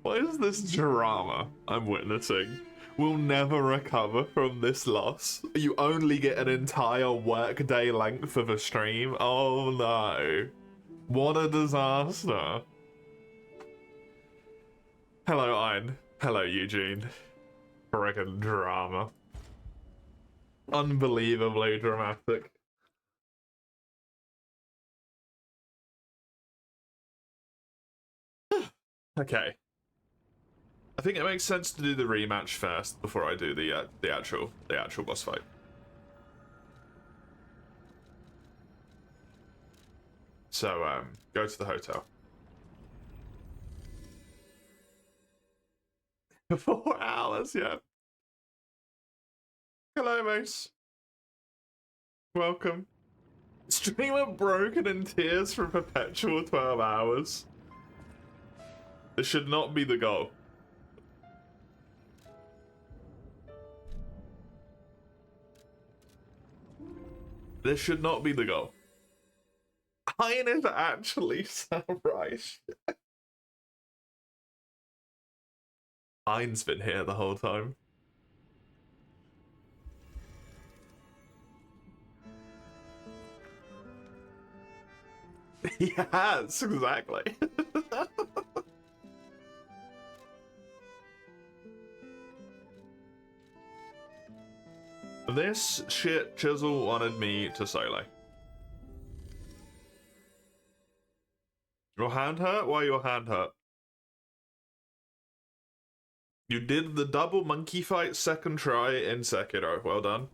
What is this drama I'm witnessing? We'll never recover from this loss. You only get an entire workday length of a stream? Oh no. What a disaster. Hello, Ein. Hello, Eugene. Friggin' drama. Unbelievably dramatic. Okay. I think it makes sense to do the rematch first before I do the actual boss fight. So go to the hotel. 4 hours, yeah. Hello, Mace. Welcome. Streamer broken in tears for perpetual 12 hours. This should not be the goal. This should not be the goal. Hein is actually samurai shit. Hein's been here the whole time. Yes, exactly. This shit Chisel wanted me to solo. Your hand hurt? Why your hand hurt? You did the double monkey fight second try in Sekiro. Well done.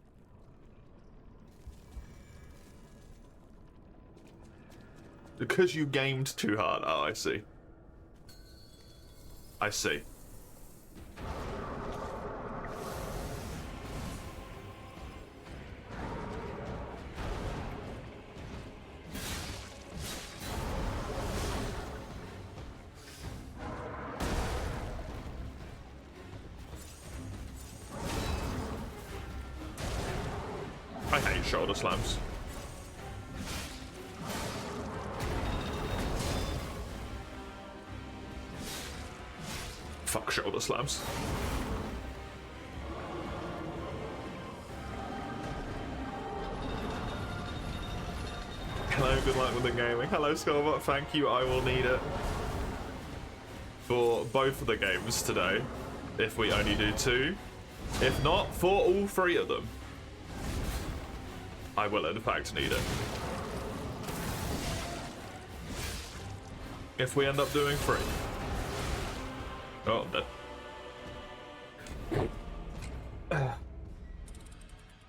Because you gamed too hard. Oh, I see. I see. I hate shoulder slams. Fuck shoulder slams. Hello, good luck with the gaming. Hello, Skullbot, thank you, I will need it. For both of the games today, if we only do 2. If not, for all 3 of them. I will in fact need it. If we end up doing 3. Oh, I'm dead.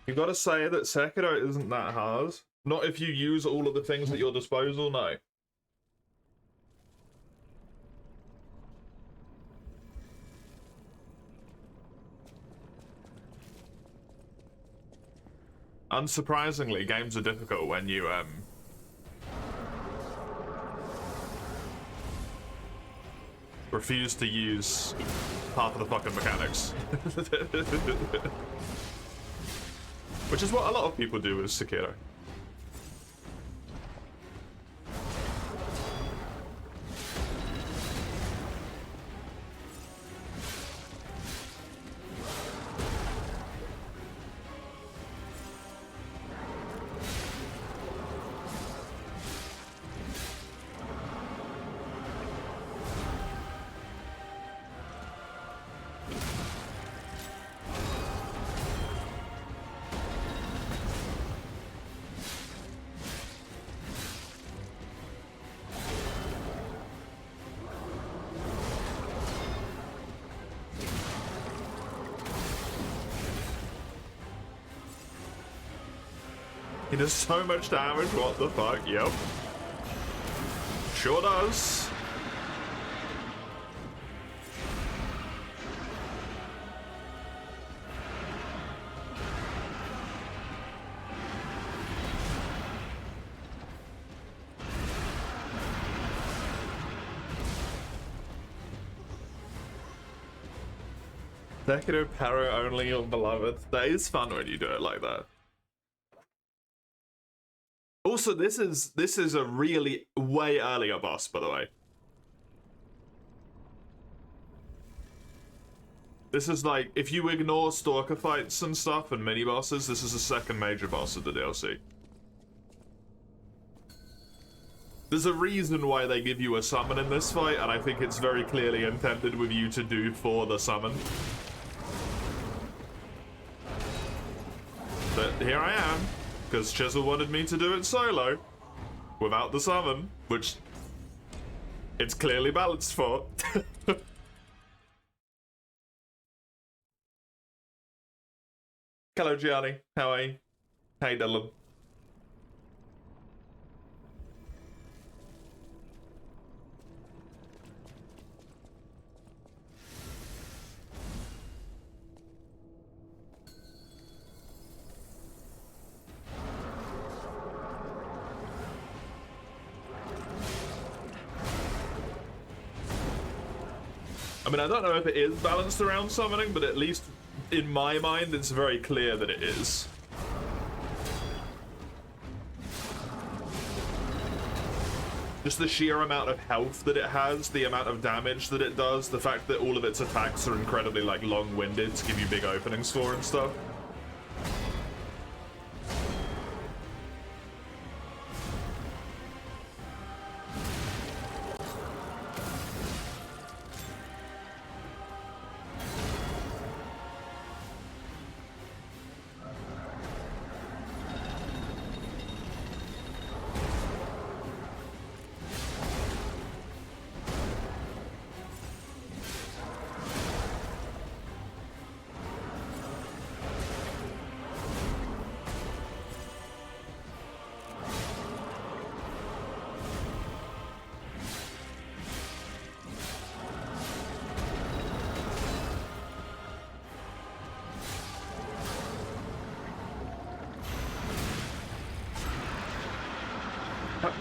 You gotta say that Sekiro isn't that hard. Not if you use all of the things at your disposal, no. Unsurprisingly, games are difficult when you refuse to use half of the fucking mechanics. Which is what a lot of people do with Sekiro. He does so much damage, what the fuck, yep. Sure does. Sekiro Paro only your beloved. That is fun when you do it like that. Also, this is a really way earlier boss, by the way. This is like, if you ignore stalker fights and stuff and mini bosses, this is the second major boss of the DLC. There's a reason why they give you a summon in this fight, and I think it's very clearly intended with you to do for the summon. But here I am, because Chisel wanted me to do it solo, without the summon, which it's clearly balanced for. Hello, Gianni. How are you? Hey, Dylan. I mean, I don't know if it is balanced around summoning, but at least in my mind, it's very clear that it is. Just the sheer amount of health that it has, the amount of damage that it does, the fact that all of its attacks are incredibly, like, long-winded to give you big openings for and stuff.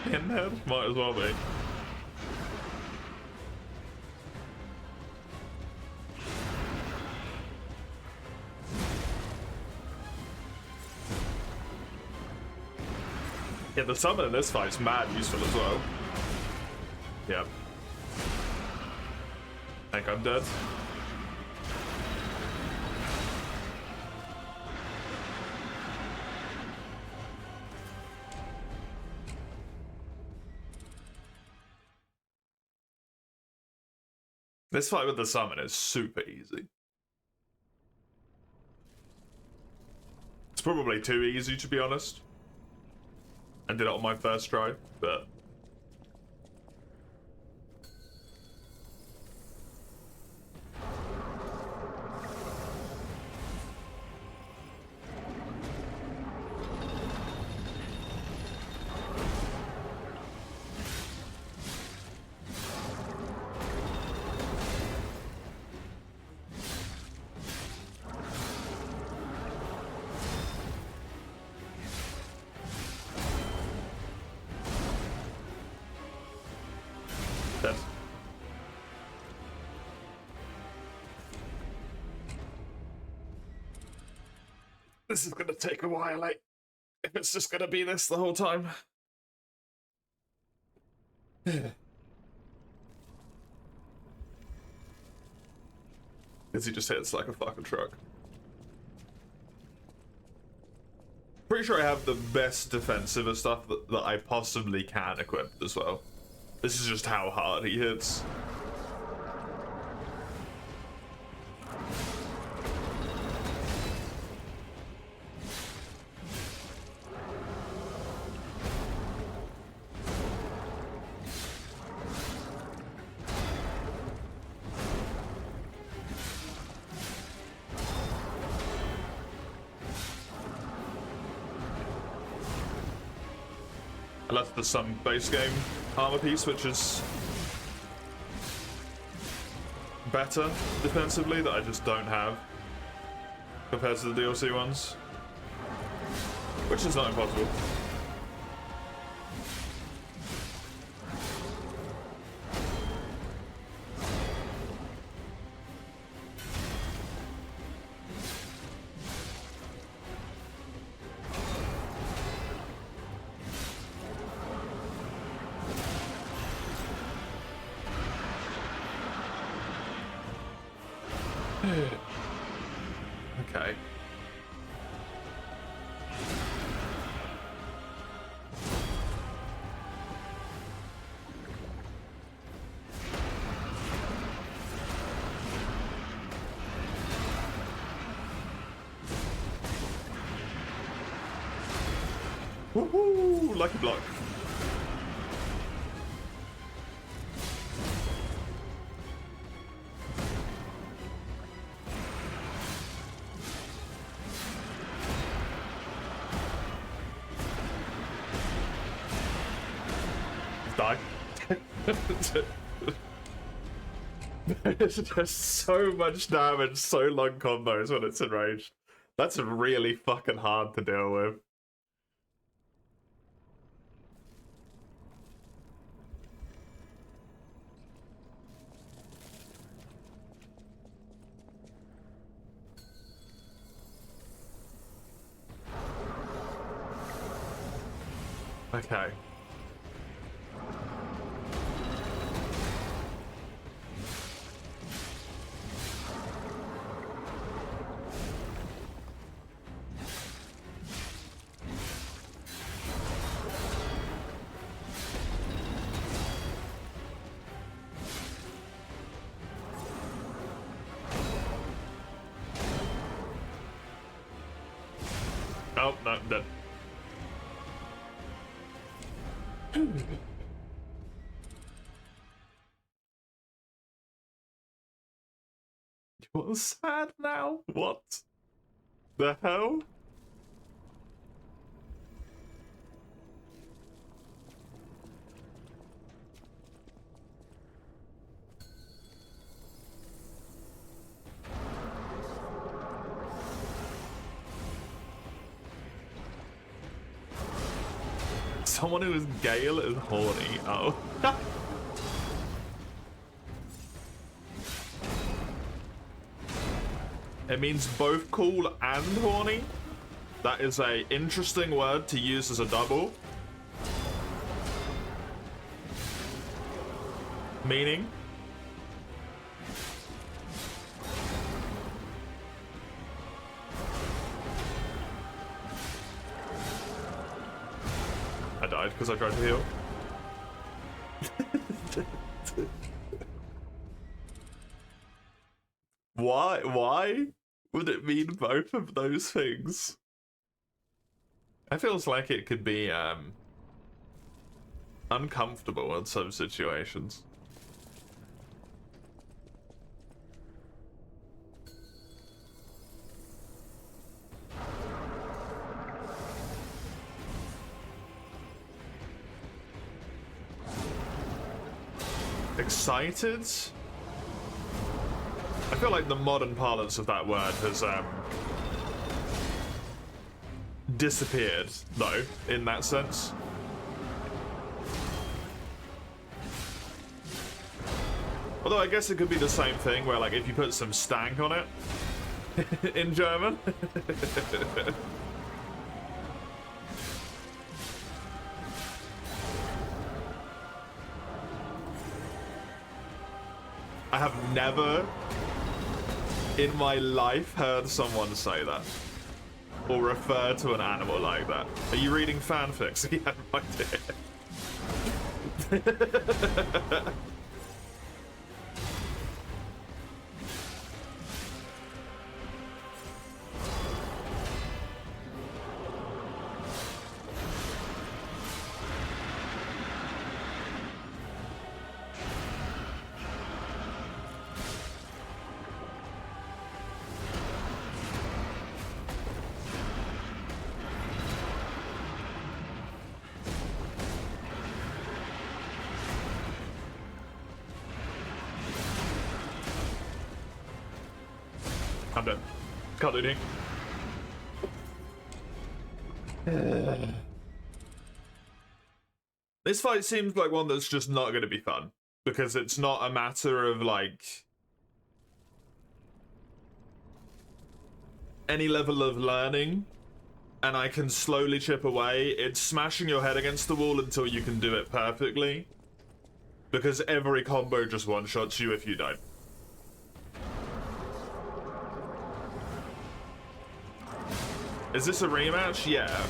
Pinhead? Might as well be. Yeah, the summon in this fight's mad useful as well. Yep. I think I'm dead. This fight with the summon is super easy. It's probably too easy, to be honest. I did it on my first try, but... This is gonna take a while, like, if it's just gonna be this the whole time. Because he just hits like a fucking truck. Pretty sure I have the best defensive of stuff that I possibly can equip as well. This is just how hard he hits. I left the some base game armor piece, which is better defensively, that I just don't have compared to the DLC ones, which is not impossible. Okay. Woohoo! Lucky block. Die. There's just so much damage, so long combos when it's enraged. That's really fucking hard to deal with. Okay. Oh, no, I'm dead. You're sad now? What the hell? Someone who is Gale is horny. Oh. It means both cool and horny. That is a interesting word to use as a double. Meaning? I died because I tried to heal. Why would it mean both of those things? It feels like it could be uncomfortable in some situations. Excited? I feel like the modern parlance of that word has disappeared, though, in that sense. Although I guess it could be the same thing, where like if you put some stank on it in German. I have never in my life heard someone say that or refer to an animal like that. Are you reading fanfics? You have no idea. I'm dead. Can't do anything. This fight seems like one that's just not going to be fun. Because it's not a matter of, like, any level of learning. And I can slowly chip away. It's smashing your head against the wall until you can do it perfectly. Because every combo just one-shots you if you don't. Is this a rematch? Yeah.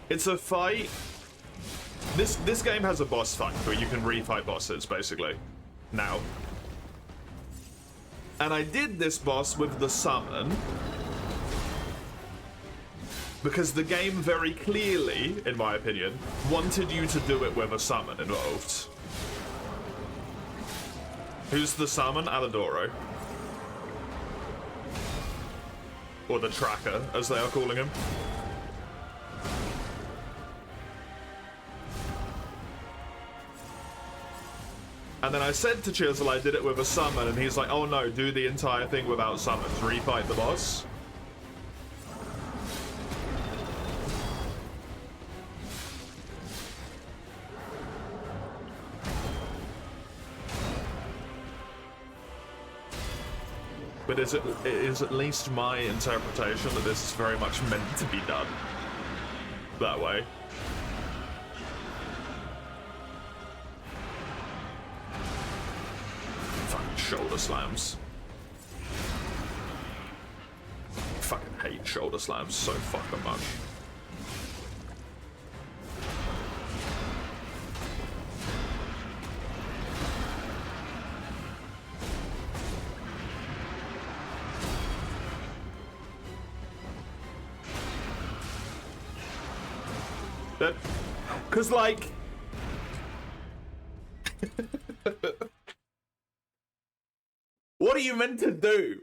It's a fight. This game has a boss fight where you can refight bosses, basically. Now. And I did this boss with the summon. Because the game very clearly, in my opinion, wanted you to do it with a summon involved. Who's the summon? Aladoro. Or the tracker, as they are calling him. And then I said to Chisel I did it with a summon, and he's like, oh no, do the entire thing without summons. Refight the boss. But it is at least my interpretation that this is very much meant to be done that way. Fucking shoulder slams. Fucking hate shoulder slams so fucking much. Cause like what are you meant to do?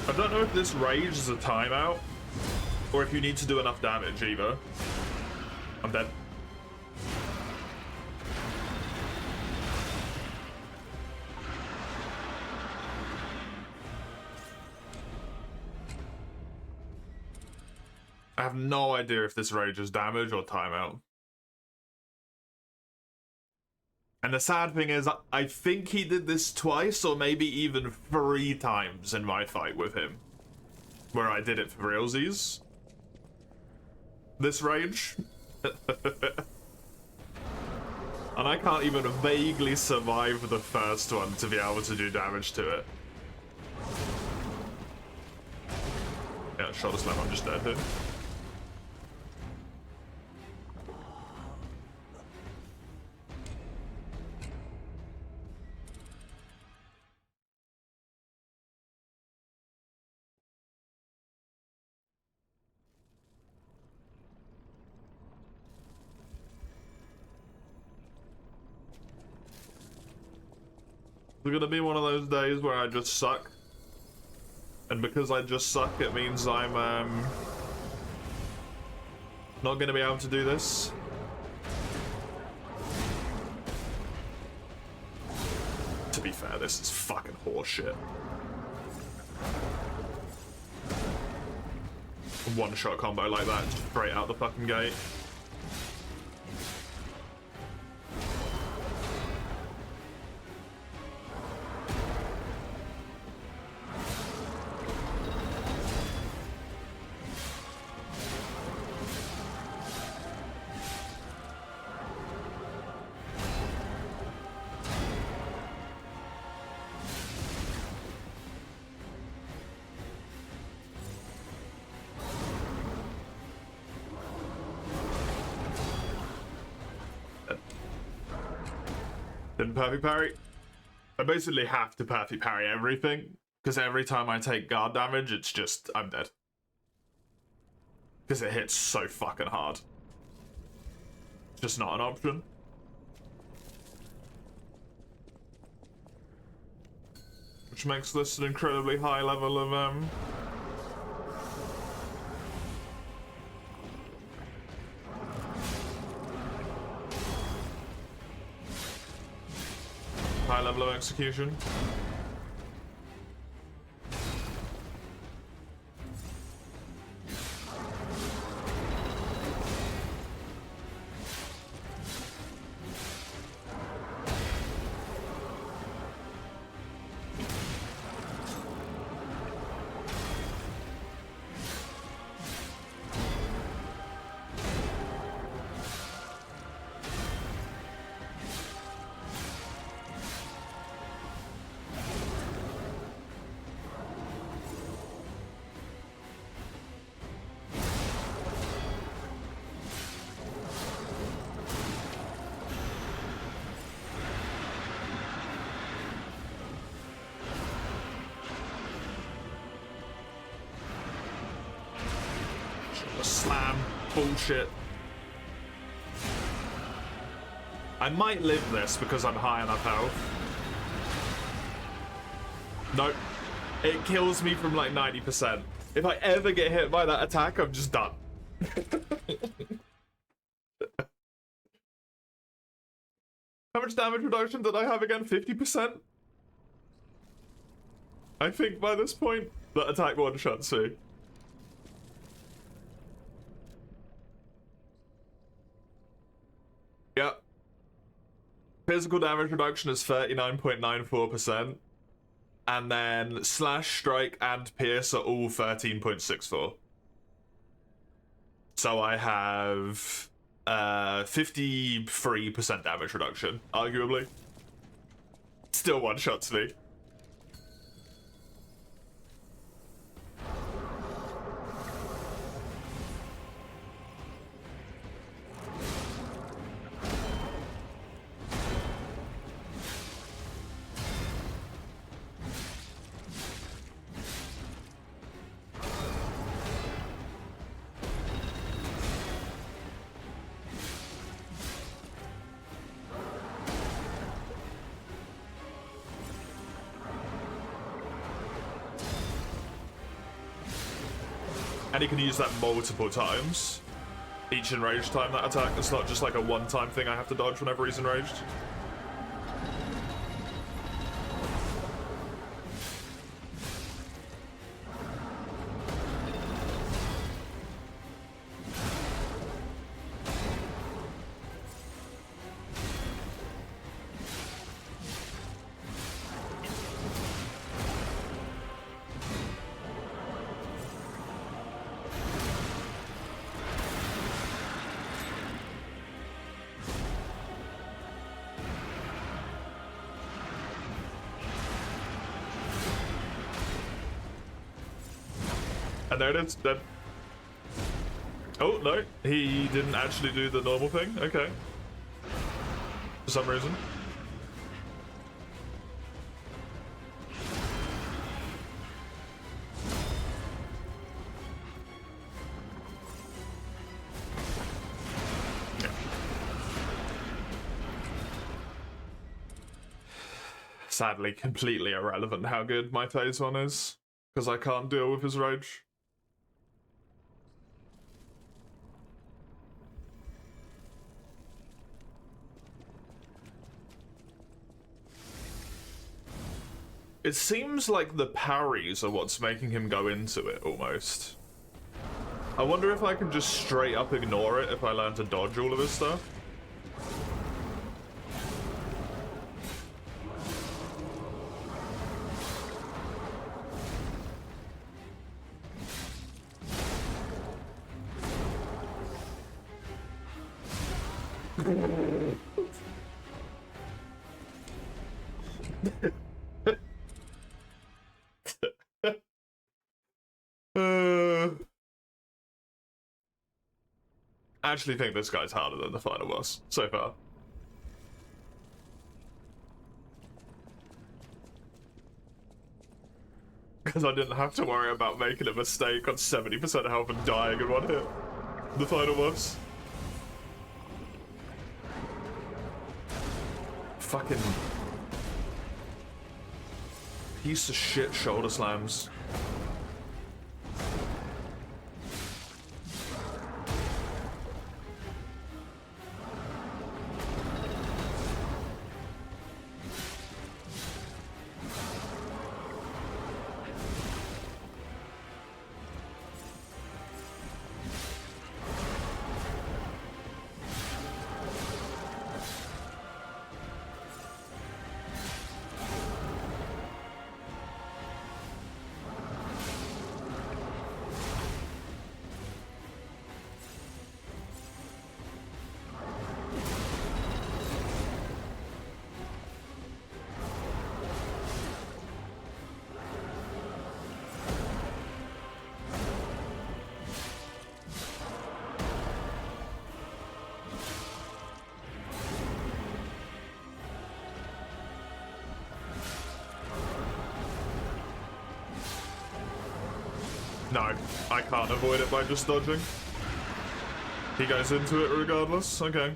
I don't know if this rage is a timeout, or if you need to do enough damage either. I'm dead. I have no idea if this rage is damage or timeout. And the sad thing is, I think he did this twice, or maybe even 3 times in my fight with him. Where I did it for realsies. This rage. And I can't even vaguely survive the first one to be able to do damage to it. Yeah, shoulder slam, I'm just dead here. It's gonna be one of those days where I just suck. And because I just suck, it means I'm, not gonna be able to do this. To be fair, this is fucking horseshit. One-shot combo like that, straight out the fucking gate. can perfect parry. I basically have to perfect parry everything, because every time I take guard damage, it's just, I'm dead. Because it hits so fucking hard. It's just not an option. Which makes this an incredibly high level of, high level of execution. Slam. Bullshit. I might live this because I'm high enough health. Nope. It kills me from like 90%. If I ever get hit by that attack, I'm just done. How much damage reduction did I have again? 50%? I think by this point, that attack one-shots me. Yep. Physical damage reduction is 39.94%. And then slash, strike, and pierce are all 13.64. So I have 53% damage reduction, arguably. Still one-shots me. And he can use that multiple times. Each enraged time that attack. It's not just like a one-time thing I have to dodge whenever he's enraged. And there it is, dead. Oh, no, he didn't actually do the normal thing. Okay. For some reason. Yeah. Sadly, completely irrelevant how good my phase one is, because I can't deal with his rage. It seems like the parries are what's making him go into it, almost. I wonder if I can just straight up ignore it if I learn to dodge all of his stuff. I actually think this guy's harder than the final boss so far. Because I didn't have to worry about making a mistake on 70% health and dying in one hit. The final boss. Fucking piece of shit shoulder slams. No, I can't avoid it by just dodging. He goes into it regardless. Okay.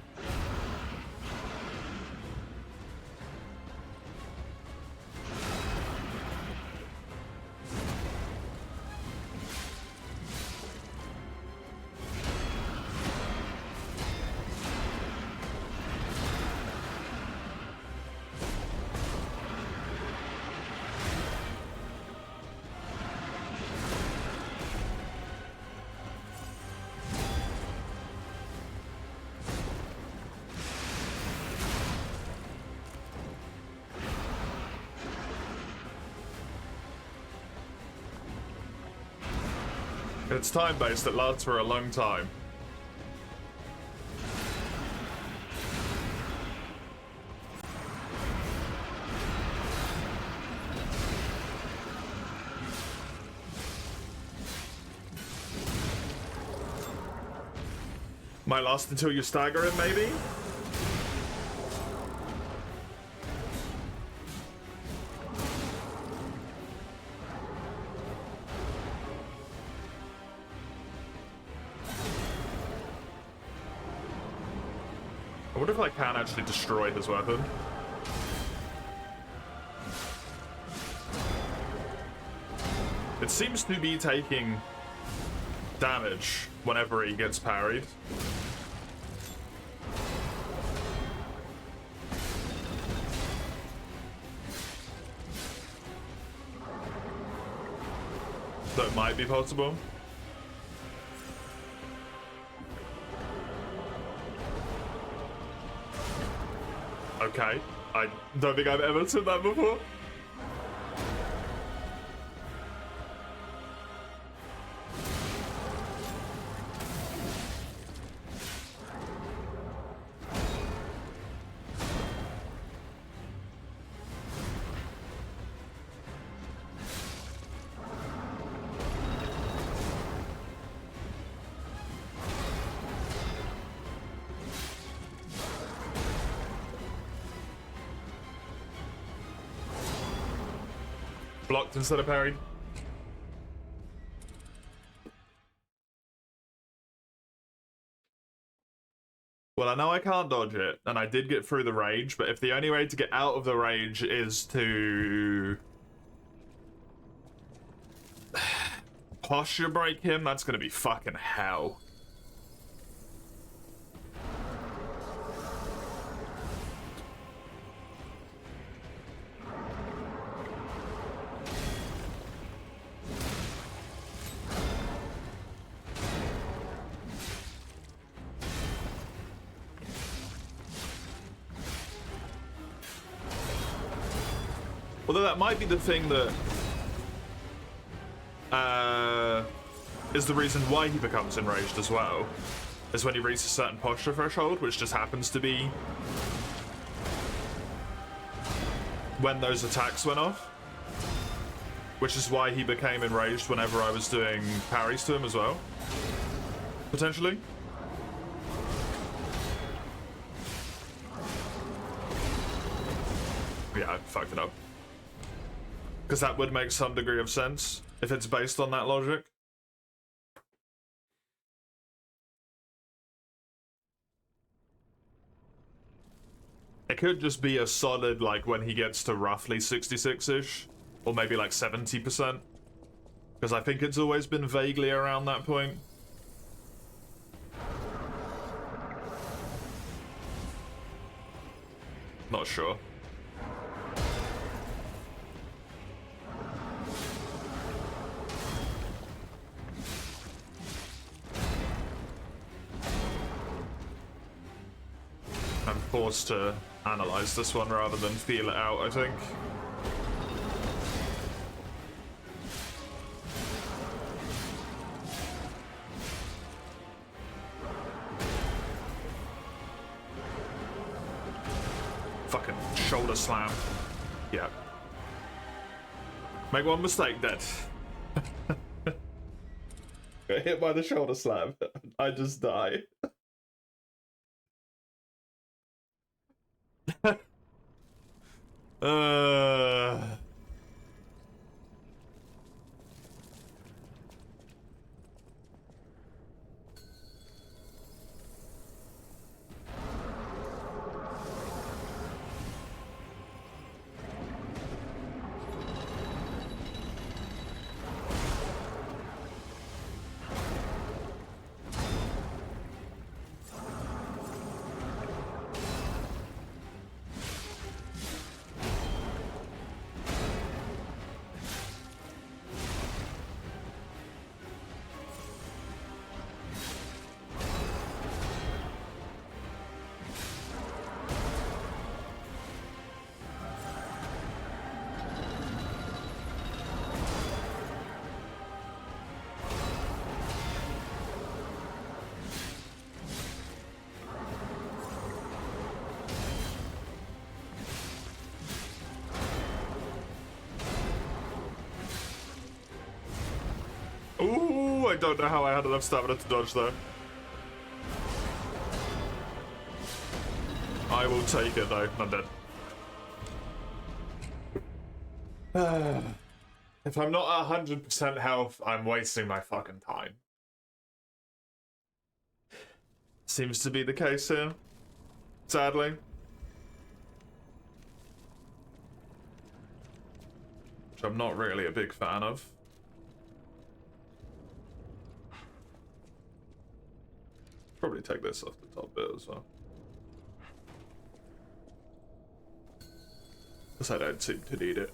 It's time-based, it lasts for a long time. Might last until you stagger him, maybe? I wonder if I can actually destroy his weapon. It seems to be taking damage whenever he gets parried. So it might be possible. Okay, I don't think I've ever said that before. Blocked instead of parried. Well, I know I can't dodge it, and I did get through the rage, but if the only way to get out of the rage is to posture break him, that's gonna be fucking hell. Although that might be the thing that is the reason why he becomes enraged as well, is when he reaches a certain posture threshold, which just happens to be when those attacks went off. Which is why he became enraged whenever I was doing parries to him as well. Potentially. Yeah, I fucked it up. Because that would make some degree of sense if it's based on that logic. It could just be a solid, like, when he gets to roughly 66-ish, or maybe like 70%. Because I think it's always been vaguely around that point. Not sure. I'm forced to analyze this one rather than feel it out, I think. Fucking shoulder slam. Yeah. Make one mistake, dead. Get hit by the shoulder slam. I just die. Ooh, I don't know how I had enough stamina to dodge though. I will take it though, I'm dead. If I'm not at 100% health, I'm wasting my fucking time. Seems to be the case here, sadly. Which I'm not really a big fan of. Probably take this off the top bit as well. Because I don't seem to need it.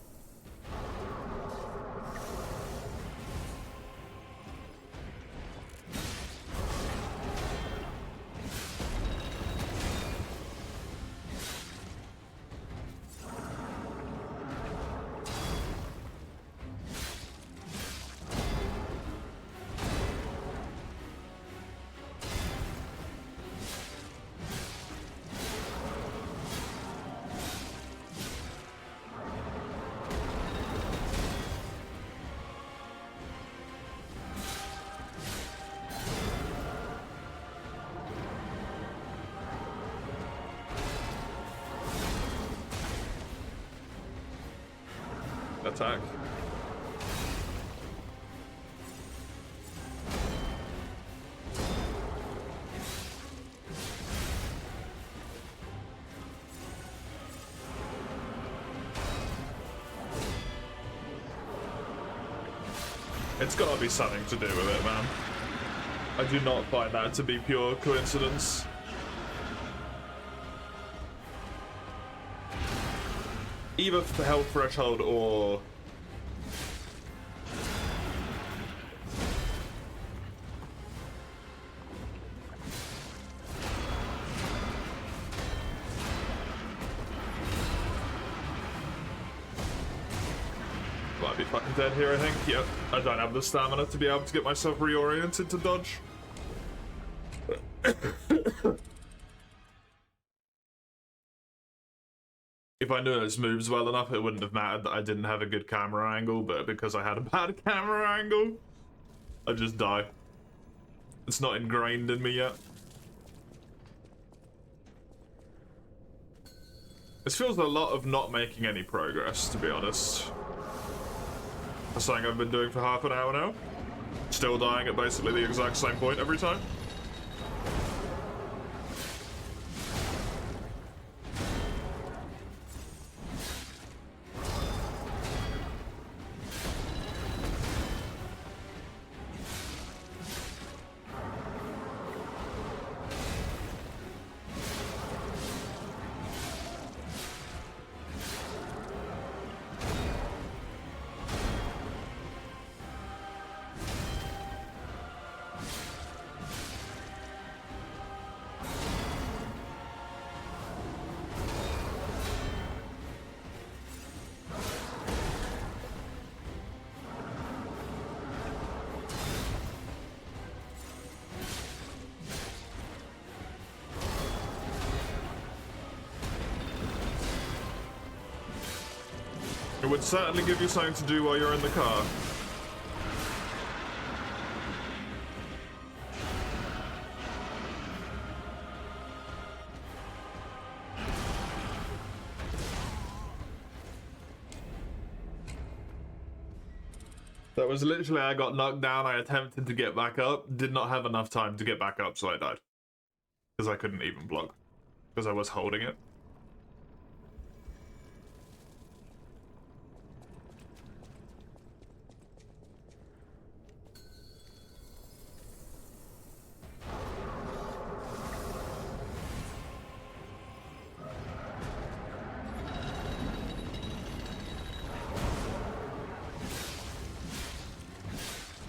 Attack. It's gotta be something to do with it, man. I do not find that to be pure coincidence. Either for health threshold or... Might be fucking dead here, I think. Yep, I don't have the stamina to be able to get myself reoriented to dodge. If I knew those moves well enough, it wouldn't have mattered that I didn't have a good camera angle, but because I had a bad camera angle, I just die. It's not ingrained in me yet. This feels a lot of not making any progress, to be honest. That's something I've been doing for half an hour now. Still dying at basically the exact same point every time. It would certainly give you something to do while you're in the car. That was literally, I got knocked down, I attempted to get back up, did not have enough time to get back up, so I died. Because I couldn't even block. Because I was holding it.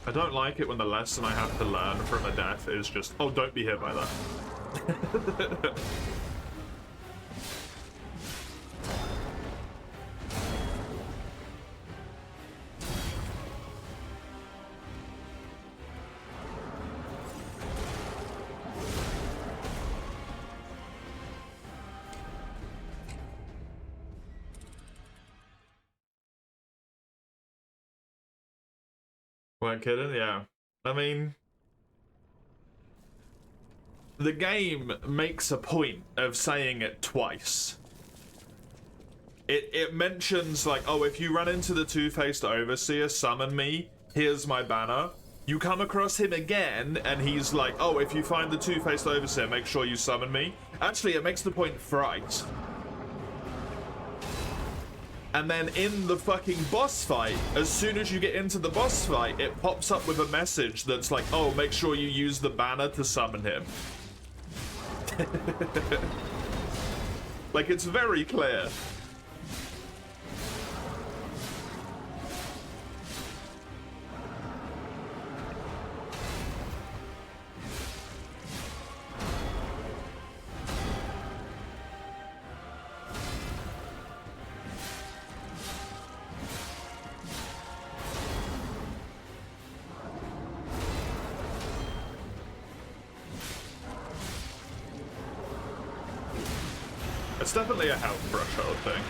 I don't like it when the lesson I have to learn from a death is just, oh, don't be hit by that. Weren't kidding, yeah. I mean, the game makes a point of saying it twice. It mentions, like, oh, if you run into the two-faced overseer, summon me, here's my banner. You come across him again, and he's like, oh, if you find the two-faced overseer, make sure you summon me. Actually, it makes the point thrice. And then in the fucking boss fight, as soon as you get into the boss fight, it pops up with a message that's like, oh, make sure you use the banner to summon him. Like, it's very clear. It's definitely a health threshold thing.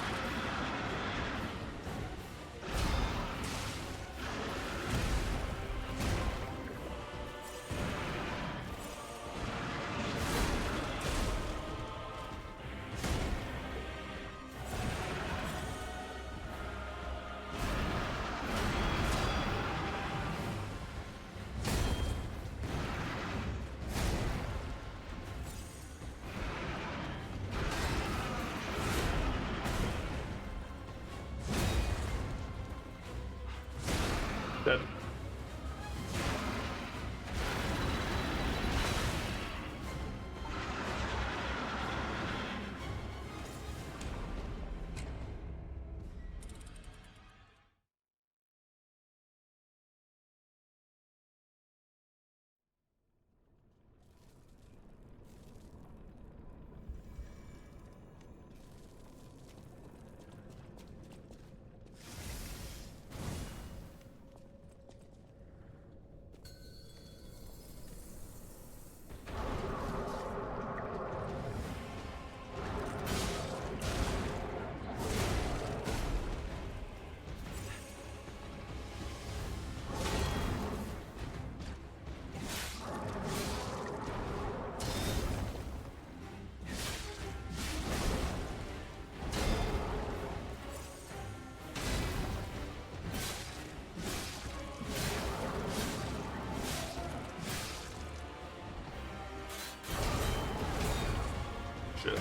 shit.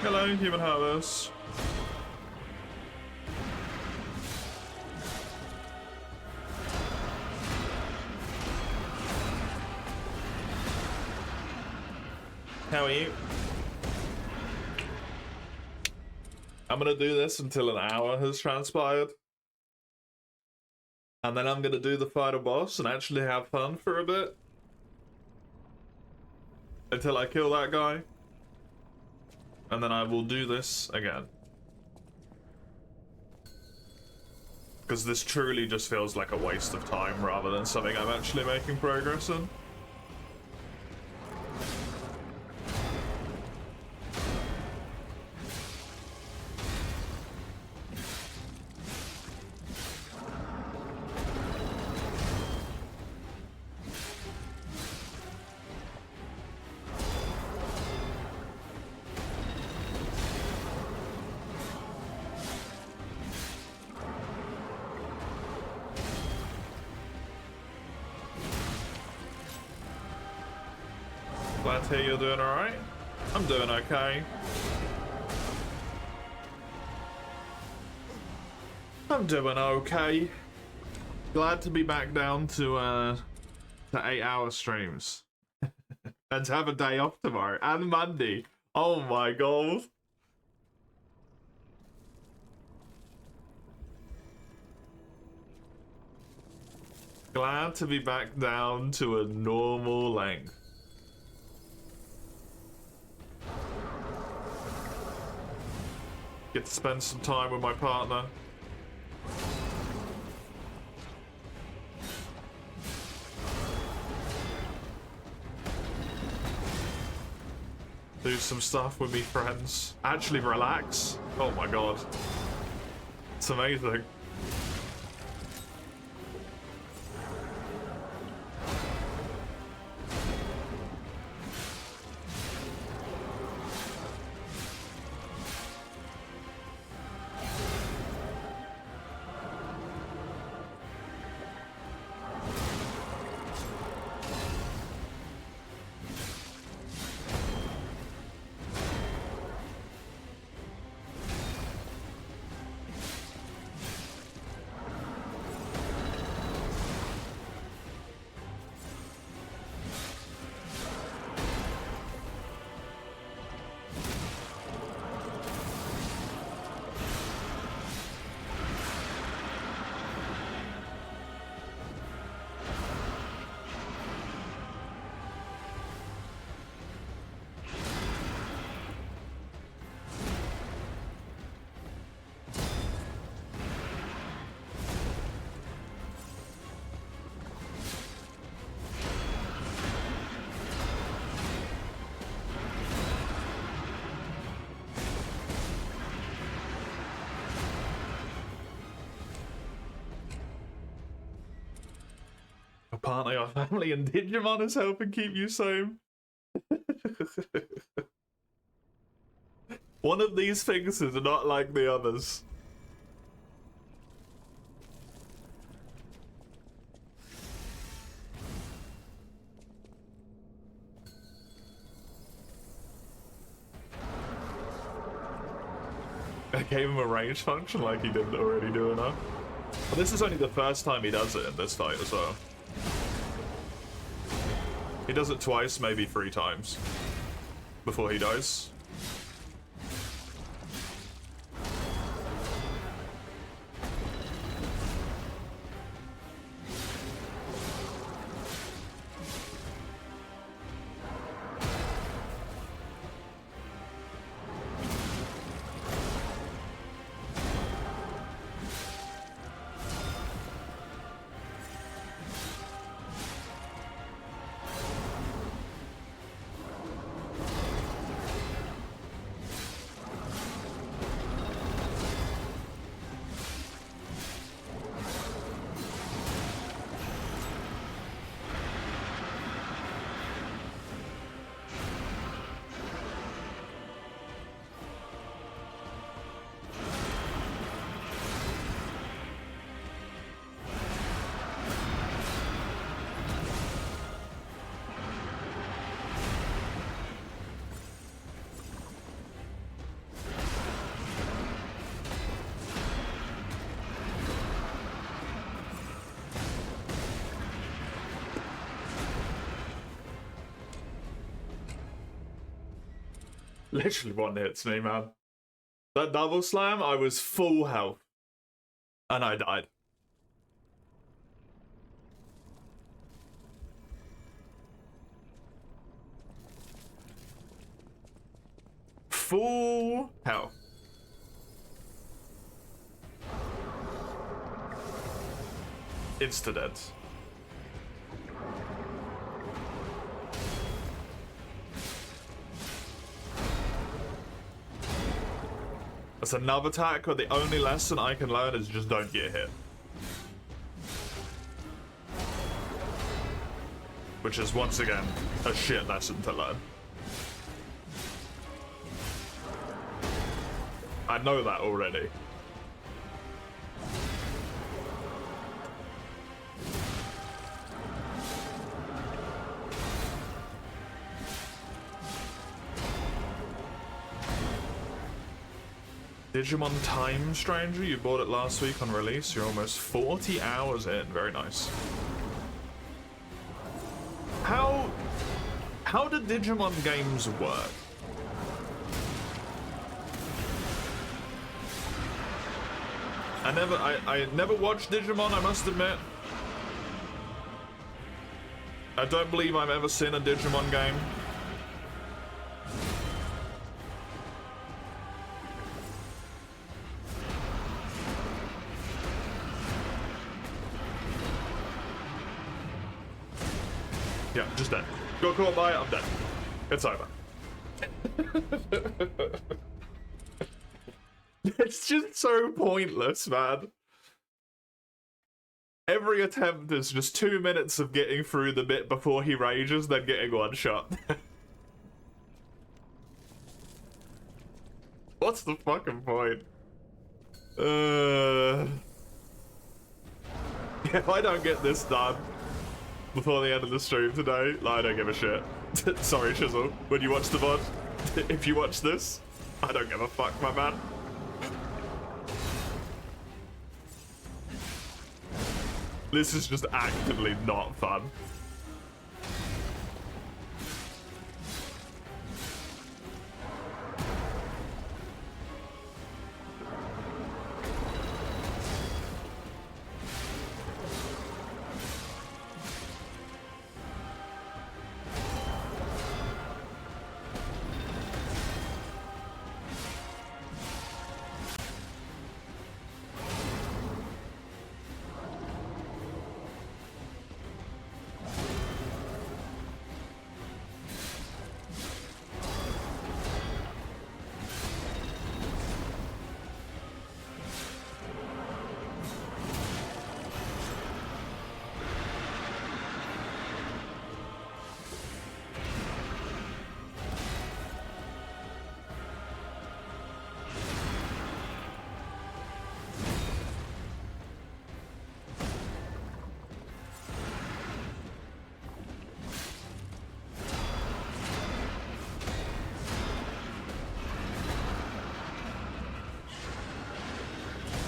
Hello, human harvest. How are you? I'm gonna do this until an hour has transpired. And then I'm gonna do the final boss and actually have fun for a bit. Until I kill that guy. And then I will do this again. Because this truly just feels like a waste of time rather than something I'm actually making progress in. Glad to hear you're doing alright. I'm doing okay. I'm doing okay. Glad to be back down to 8-hour streams. And to have a day off tomorrow. And Monday. Oh my god. Glad to be back down to a normal length. Get to spend some time with my partner. Do some stuff with me friends. Actually relax. Oh my god. It's amazing. Partner, your family, and Digimon is helping keep you sane. One of these things is not like the others. I gave him a range function like he didn't already do enough. But this is only the first time he does it in this fight as well. He does it twice, maybe 3 times, before he dies. Literally one hits me, man. That double slam, I was full health. And I died. Full health. Insta-dead. That's another attack, but the only lesson I can learn is just don't get hit. Which is, once again, a shit lesson to learn. I know that already. Digimon Time Stranger, you bought it last week on release. You're almost 40 hours in. Very nice. How do Digimon games work? I never watched Digimon, I must admit. I don't believe I've ever seen a Digimon game. Yeah, just dead. Got caught by it, I'm dead. It's over. It's just so pointless, man. Every attempt is just 2 minutes of getting through the bit before he rages, then getting one shot. What's the fucking point? If I don't get this done before the end of the stream today, I don't give a shit. Sorry, Chisel. When you watch the VOD, if you watch this, I don't give a fuck, my man. This is just actively not fun.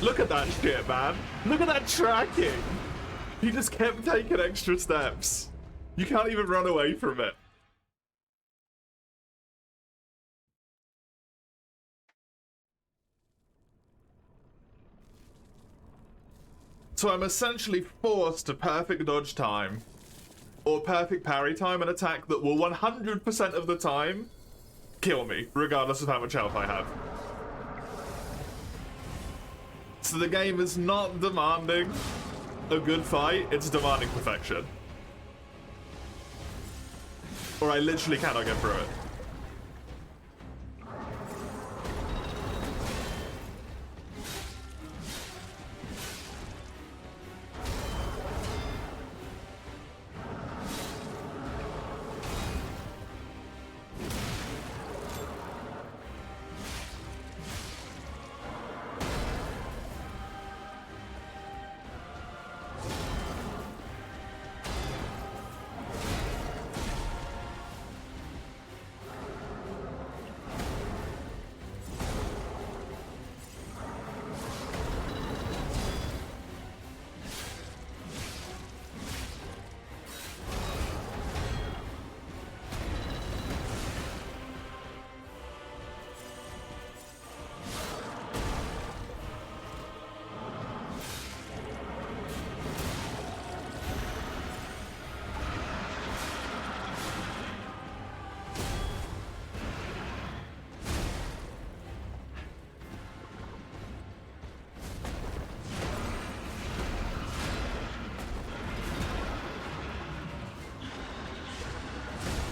Look at that shit, man. Look at that tracking. He just kept taking extra steps. You can't even run away from it. So I'm essentially forced to perfect dodge time or perfect parry time an attack that will 100% of the time kill me, regardless of how much health I have. So the game is not demanding a good fight, it's demanding perfection. Or I literally cannot get through it.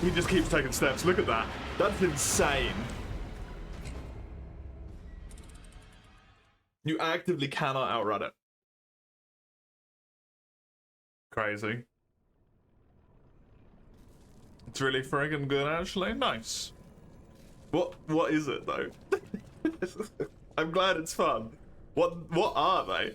he just keeps taking steps. Look at that. That's insane. You actively cannot outrun it. Crazy. It's really friggin' good, actually. Nice. What is it, though? I'm glad it's fun. What are they?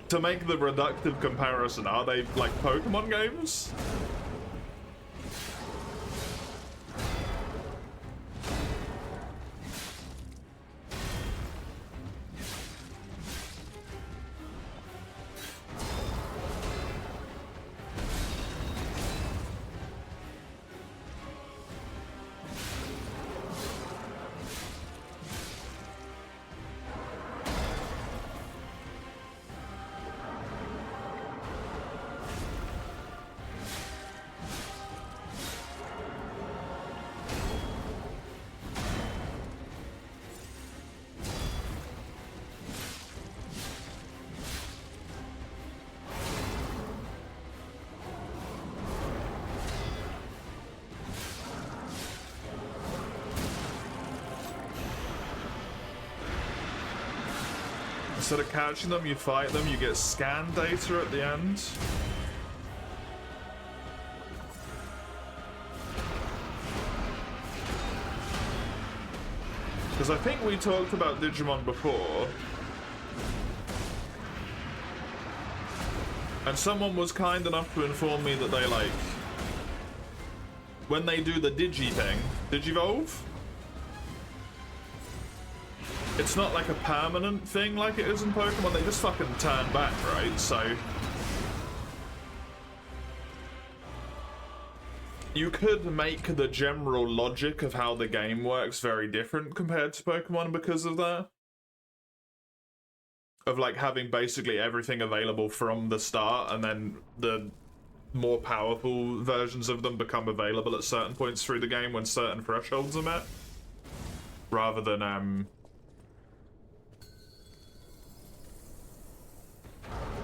To make the reductive comparison, are they like Pokemon games? Instead of catching them, you fight them, you get scan data at the end. Because I think we talked about Digimon before. And someone was kind enough to inform me that they, like, when they do the Digi thing, Digivolve? It's not like a permanent thing like it is in Pokemon, they just fucking turn back, right? So you could make the general logic of how the game works very different compared to Pokemon because of that. Of like having basically everything available from the start, and then the more powerful versions of them become available at certain points through the game when certain thresholds are met. Rather than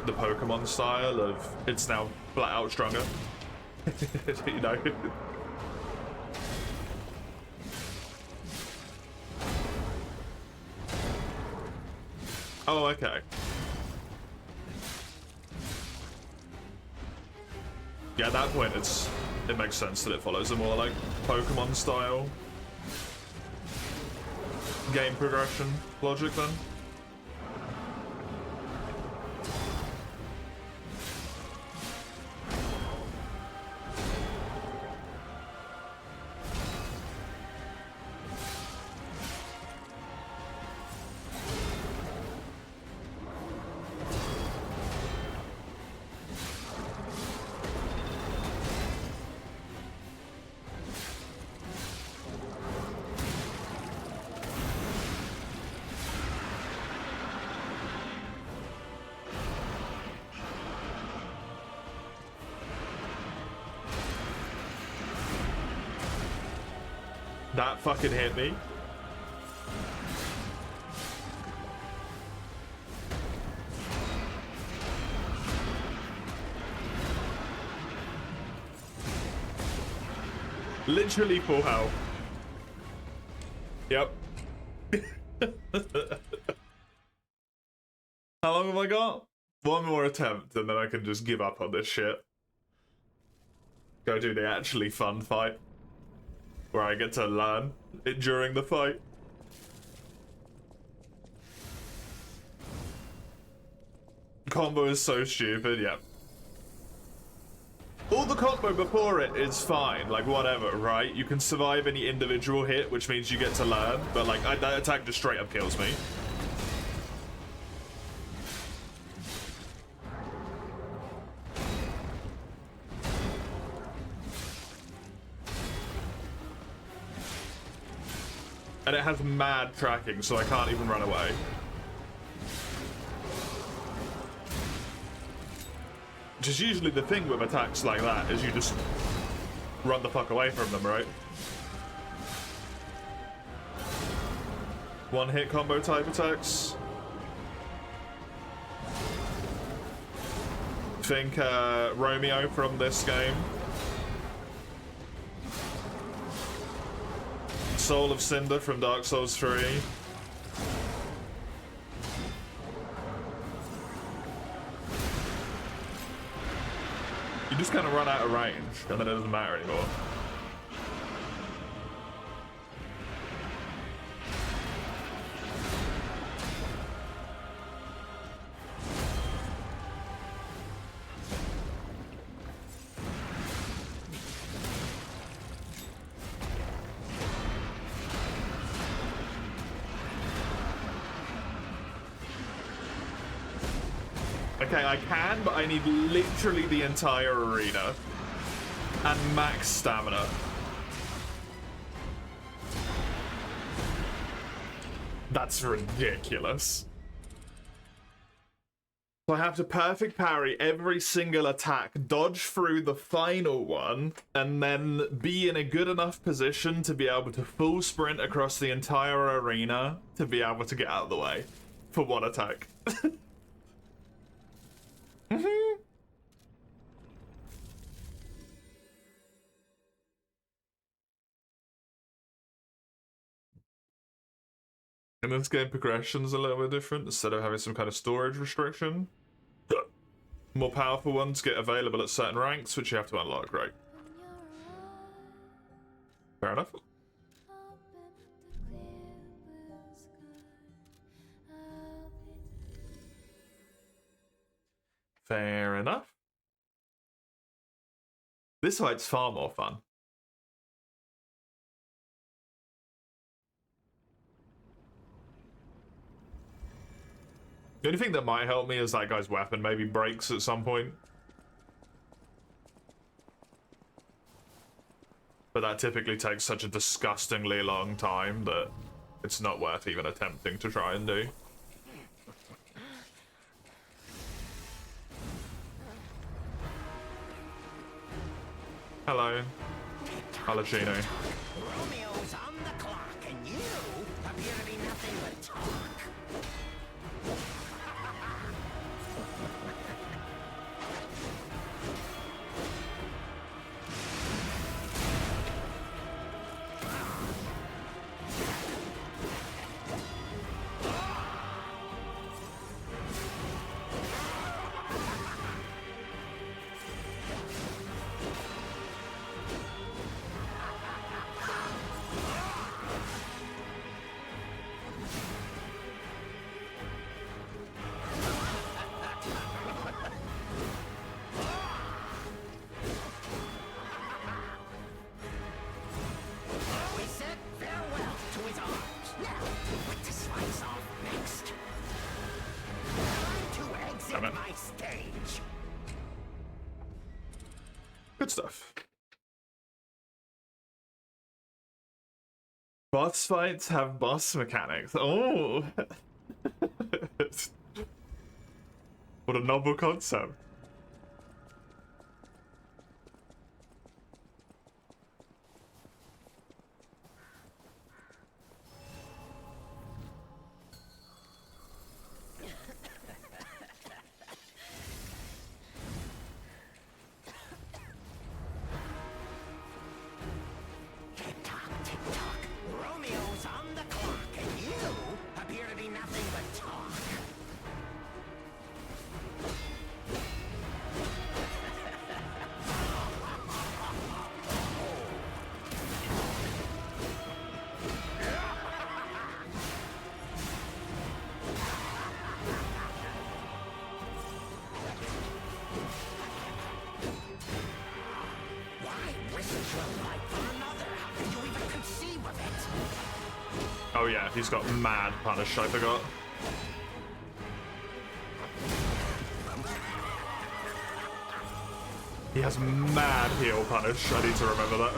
the Pokemon style of it's now flat out stronger. You know? Oh, okay. Yeah, at that point it makes sense that it follows a more like Pokemon style game progression logic then. That fucking hit me. Literally full health. Yep. How long have I got? One more attempt and then I can just give up on this shit. Go do the actually fun fight. Where I get to learn it during the fight. Combo is so stupid, yeah. All the combo before it is fine, like whatever, right? You can survive any individual hit, which means you get to learn, but like that attack just straight up kills me. And it has mad tracking, so I can't even run away. Which is usually the thing with attacks like that, is you just run the fuck away from them, right? One hit combo type attacks. Think Romeo from this game. Soul of Cinder from Dark Souls 3. You just kind of run out of range, and then it doesn't matter anymore. Okay, I can, but I need literally the entire arena. And max stamina. That's ridiculous. So I have to perfect parry every single attack, dodge through the final one, and then be in a good enough position to be able to full sprint across the entire arena to be able to get out of the way for one attack. And this game progression's a little bit different. Instead of having some kind of storage restriction, more powerful ones get available at certain ranks, which you have to unlock, right? Fair enough. Fair enough. This fight's far more fun. The only thing that might help me is that guy's weapon maybe breaks at some point. But that typically takes such a disgustingly long time that it's not worth even attempting to try and do. Hello, Alagino. Romeo's on the clock, and you appear to be nothing but talk. Good stuff. Boss fights have boss mechanics. Oh! What a novel concept. Oh yeah, he's got mad punish, I forgot. He has mad heal punish, I need to remember that.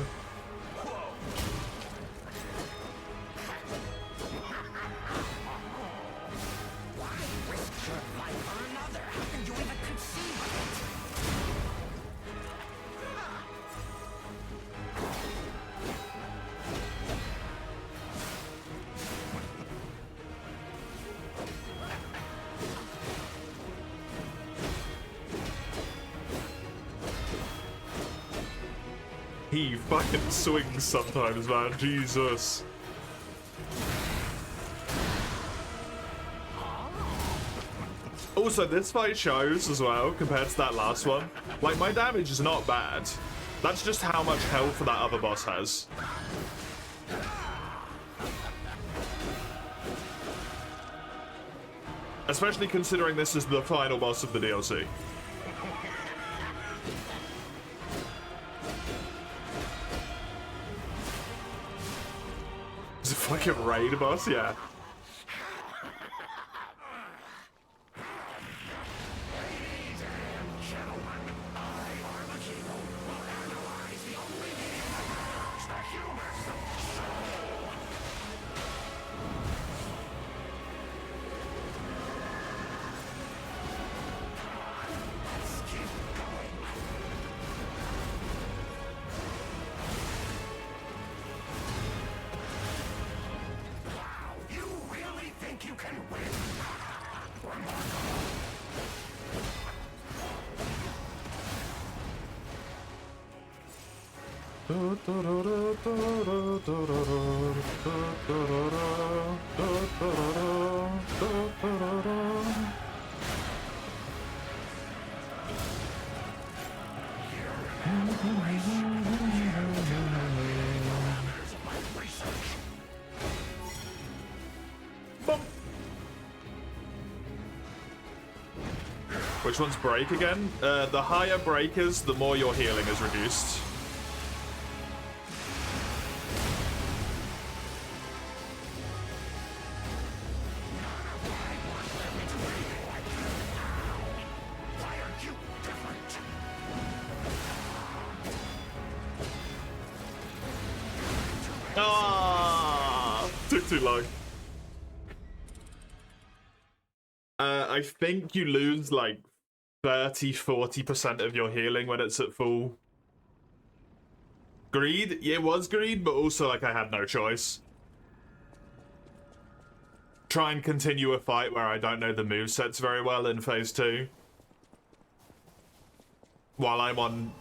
He fucking swings sometimes, man. Jesus. Also, this fight shows as well, compared to that last one, like, my damage is not bad. That's just how much health that other boss has. Especially considering this is the final boss of the DLC. It's a fucking raid boss, yeah. Which one's break again? The higher break is, the more your healing is reduced. Ah, took too long. I think you lose like 30-40% of your healing when it's at full. Greed? Yeah, it was greed, but also like I had no choice. Try and continue a fight where I don't know the movesets very well in phase 2. While I'm on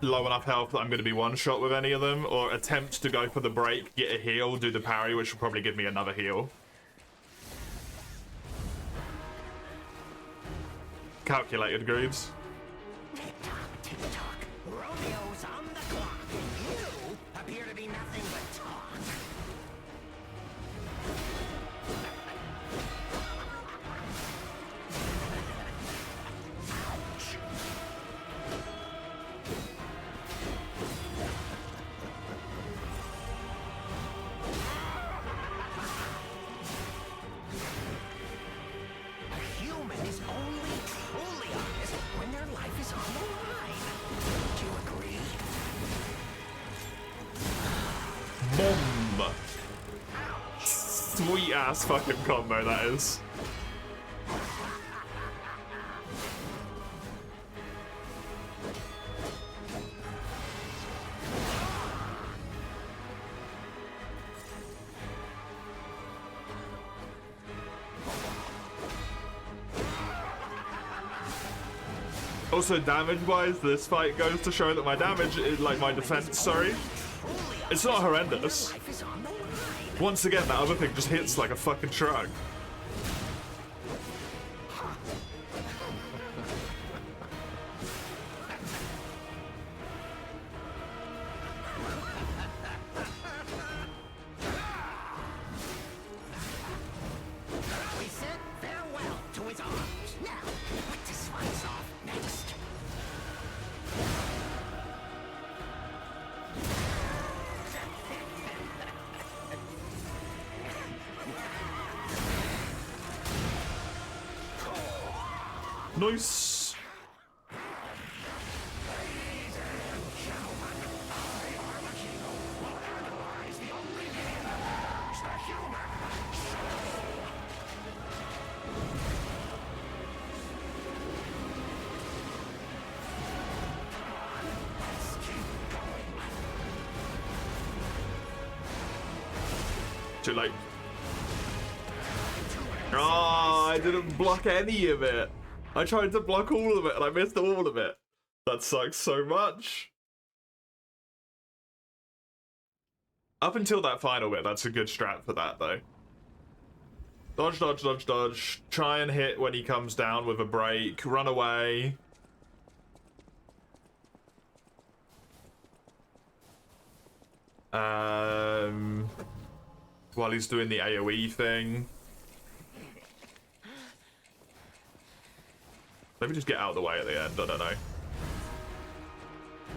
low enough health that I'm going to be one-shot with any of them, or attempt to go for the break, get a heal, do the parry, which will probably give me another heal. Calculated greaves. Tick-tock, tick-tock. Romeo's on the clock, and you appear to be nothing but talk. A human is only truly honest when their life is on the line. Do you agree? Boom! Sweet ass fucking combo that is. Also, damage-wise, this fight goes to show that my damage is, like, my defense, sorry, it's not horrendous. Life is on the line. Once again, that other thing just hits like a fucking truck. We said farewell to his arms. Now, what this fights off next? Nice. Too late. Oh, I didn't block any of it. I tried to block all of it and I missed all of it. That sucks so much. Up until that final bit, that's a good strat for that, though. Dodge, dodge, dodge, dodge. Try and hit when he comes down with a break. Run away. While he's doing the AoE thing. Let me just get out of the way at the end, I don't know.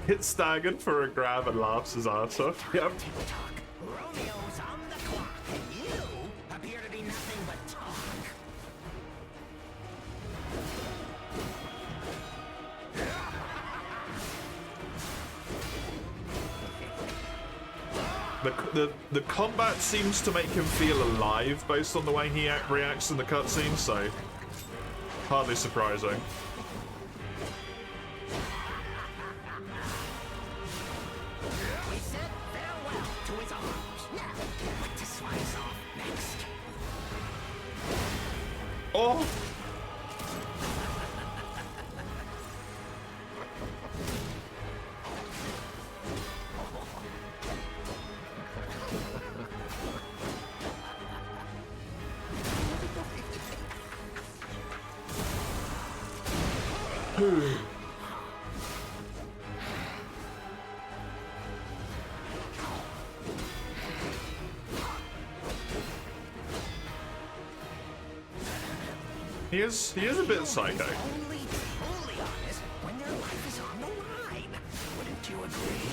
Hit staggered for a grab and laughs his ass off. Yep. Tick-tock. Romeo's on the clock, and you appear to be nothing but talk. The combat seems to make him feel alive based on the way he reacts in the cutscenes, so hardly surprising. We said farewell to his arms. Now, what to slice off next? Oh! He is a bit psycho. Only truly honest when their life is on the line. Wouldn't you agree?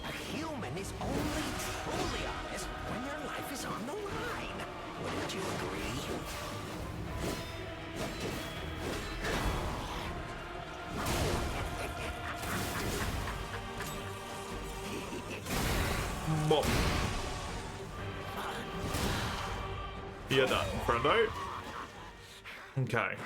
A human is only truly honest when their life is on the line. Wouldn't you agree? Mom. You're done, friendo. Okay.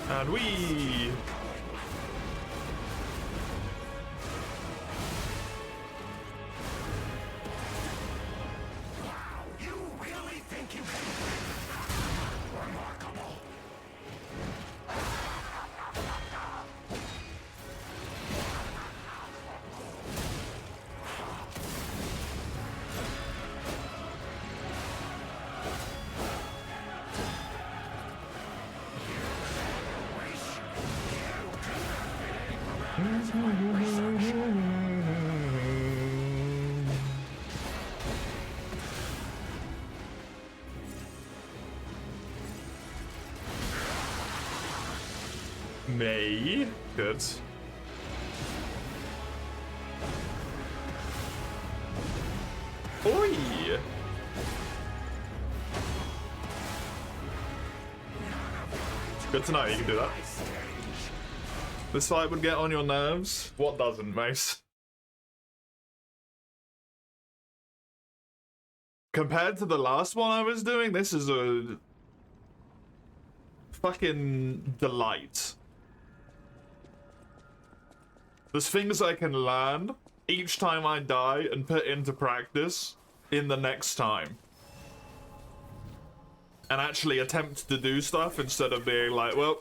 And we. May. Good. Oi! Good to know you can do that. This fight would get on your nerves. What doesn't, Mace? Compared to the last one I was doing, this is a fucking delight. There's things I can learn each time I die and put into practice in the next time. And actually attempt to do stuff instead of being like, well,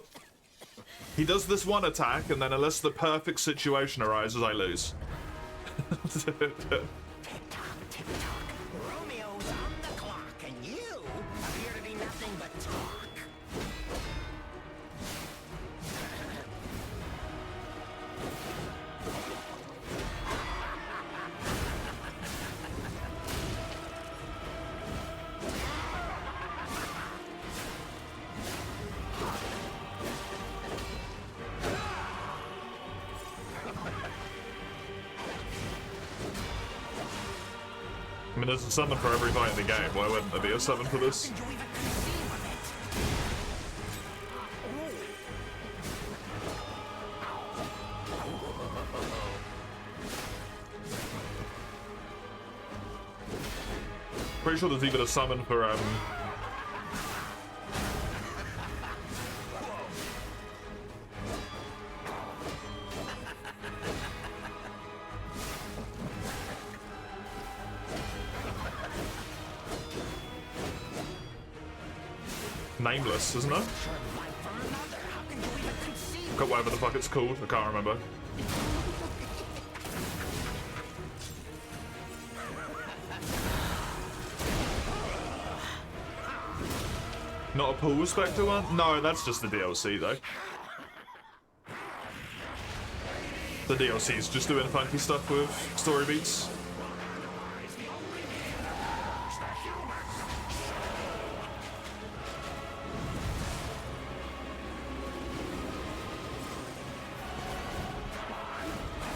he does this one attack and then unless the perfect situation arises, I lose. Tick-tock, tick-tock. Romeo's on the clock, and you appear to be nothing but talk. I mean, there's a summon for every fight in the game. Why wouldn't there be a summon for this? Did you even conceive of it? Pretty sure there's even a summon for Nameless, isn't it? Got whatever the fuck it's called, I can't remember. Not a pool spectre one? No, that's just the DLC though. The DLC's just doing funky stuff with story beats.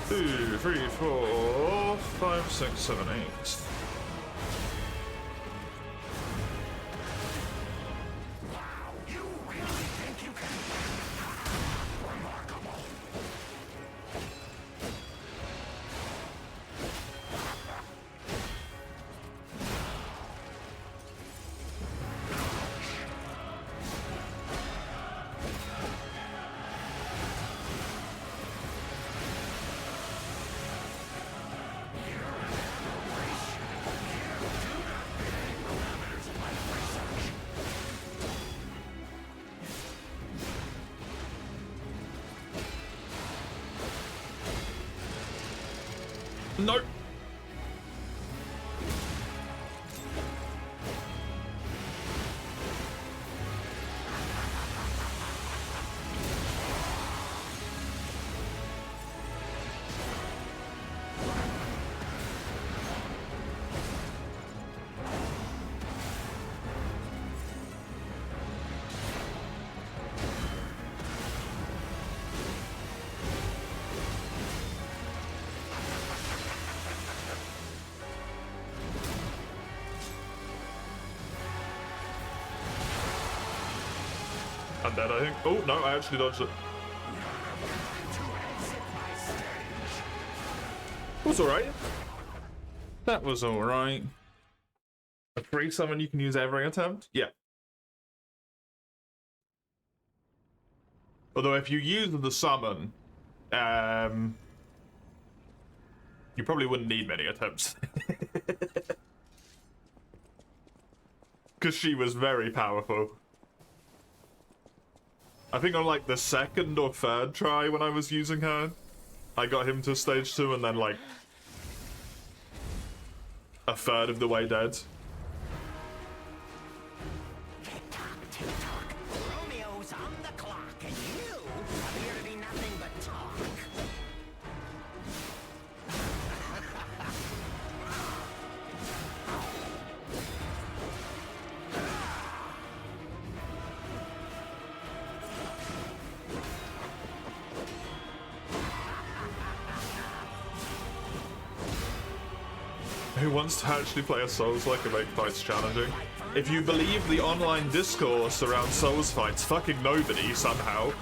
Two, three, four, 5, 6, 7, 8. Nope. I'm dead, I think. Oh, no, I actually dodged it. It was alright. That was alright. A free summon you can use every attempt? Yeah. Although if you use the summon, you probably wouldn't need many attempts. Because she was very powerful. I think on like the second or third try when I was using her, I got him to stage 2 and then like a third of the way dead. Tick-tock, Romeo's on the clock, and you appear to be nothing but talk. Who wants to actually play a Souls-like and make fights challenging? If you believe the online discourse around Souls fights, fucking nobody, somehow.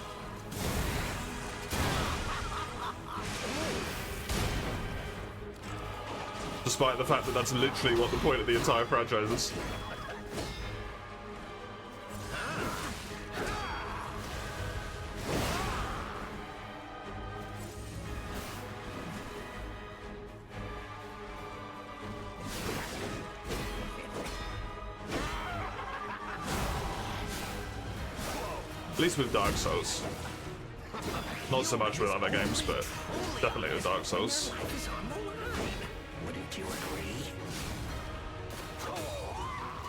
Despite the fact that that's literally what the point of the entire franchise is. At least with Dark Souls. Not so much with other games, but definitely with Dark Souls. Life is on the line. Wouldn't you agree?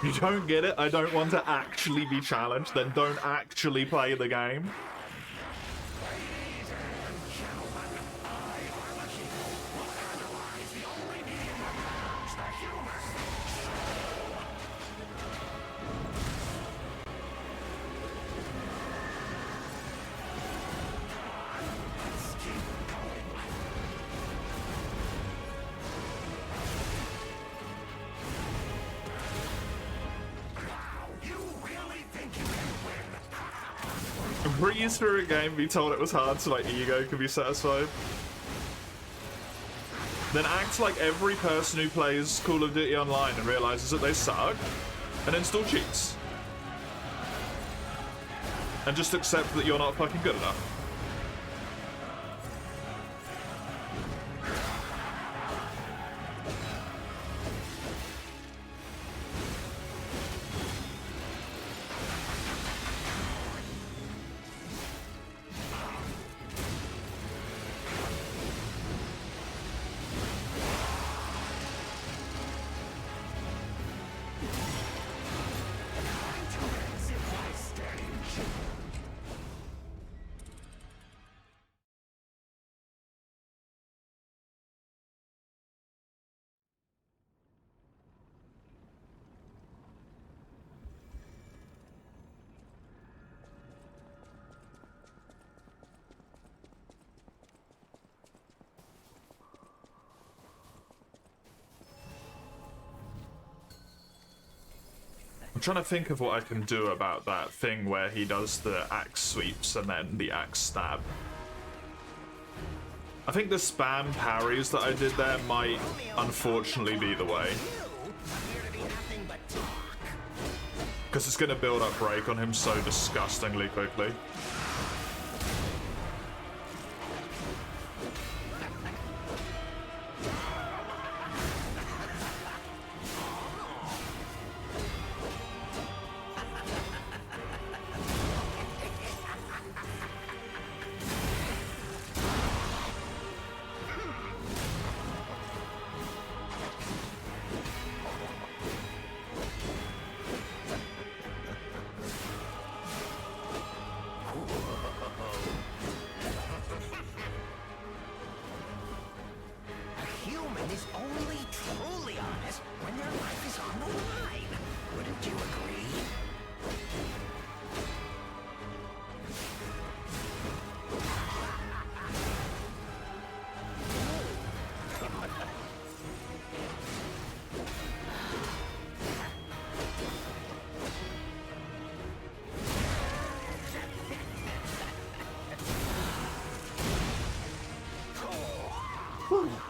You don't get it? I don't want to actually be challenged, then don't actually play the game. Breeze through a game, be told it was hard so my ego could be satisfied. then act like every person who plays Call of Duty Online and realizes that they suck, and install cheats. And just accept that you're not fucking good enough. I'm trying to think of what I can do about that thing where he does the axe sweeps and then the axe stab. I think the spam parries that I did there might unfortunately be the way. Because it's going to build up break on him so disgustingly quickly.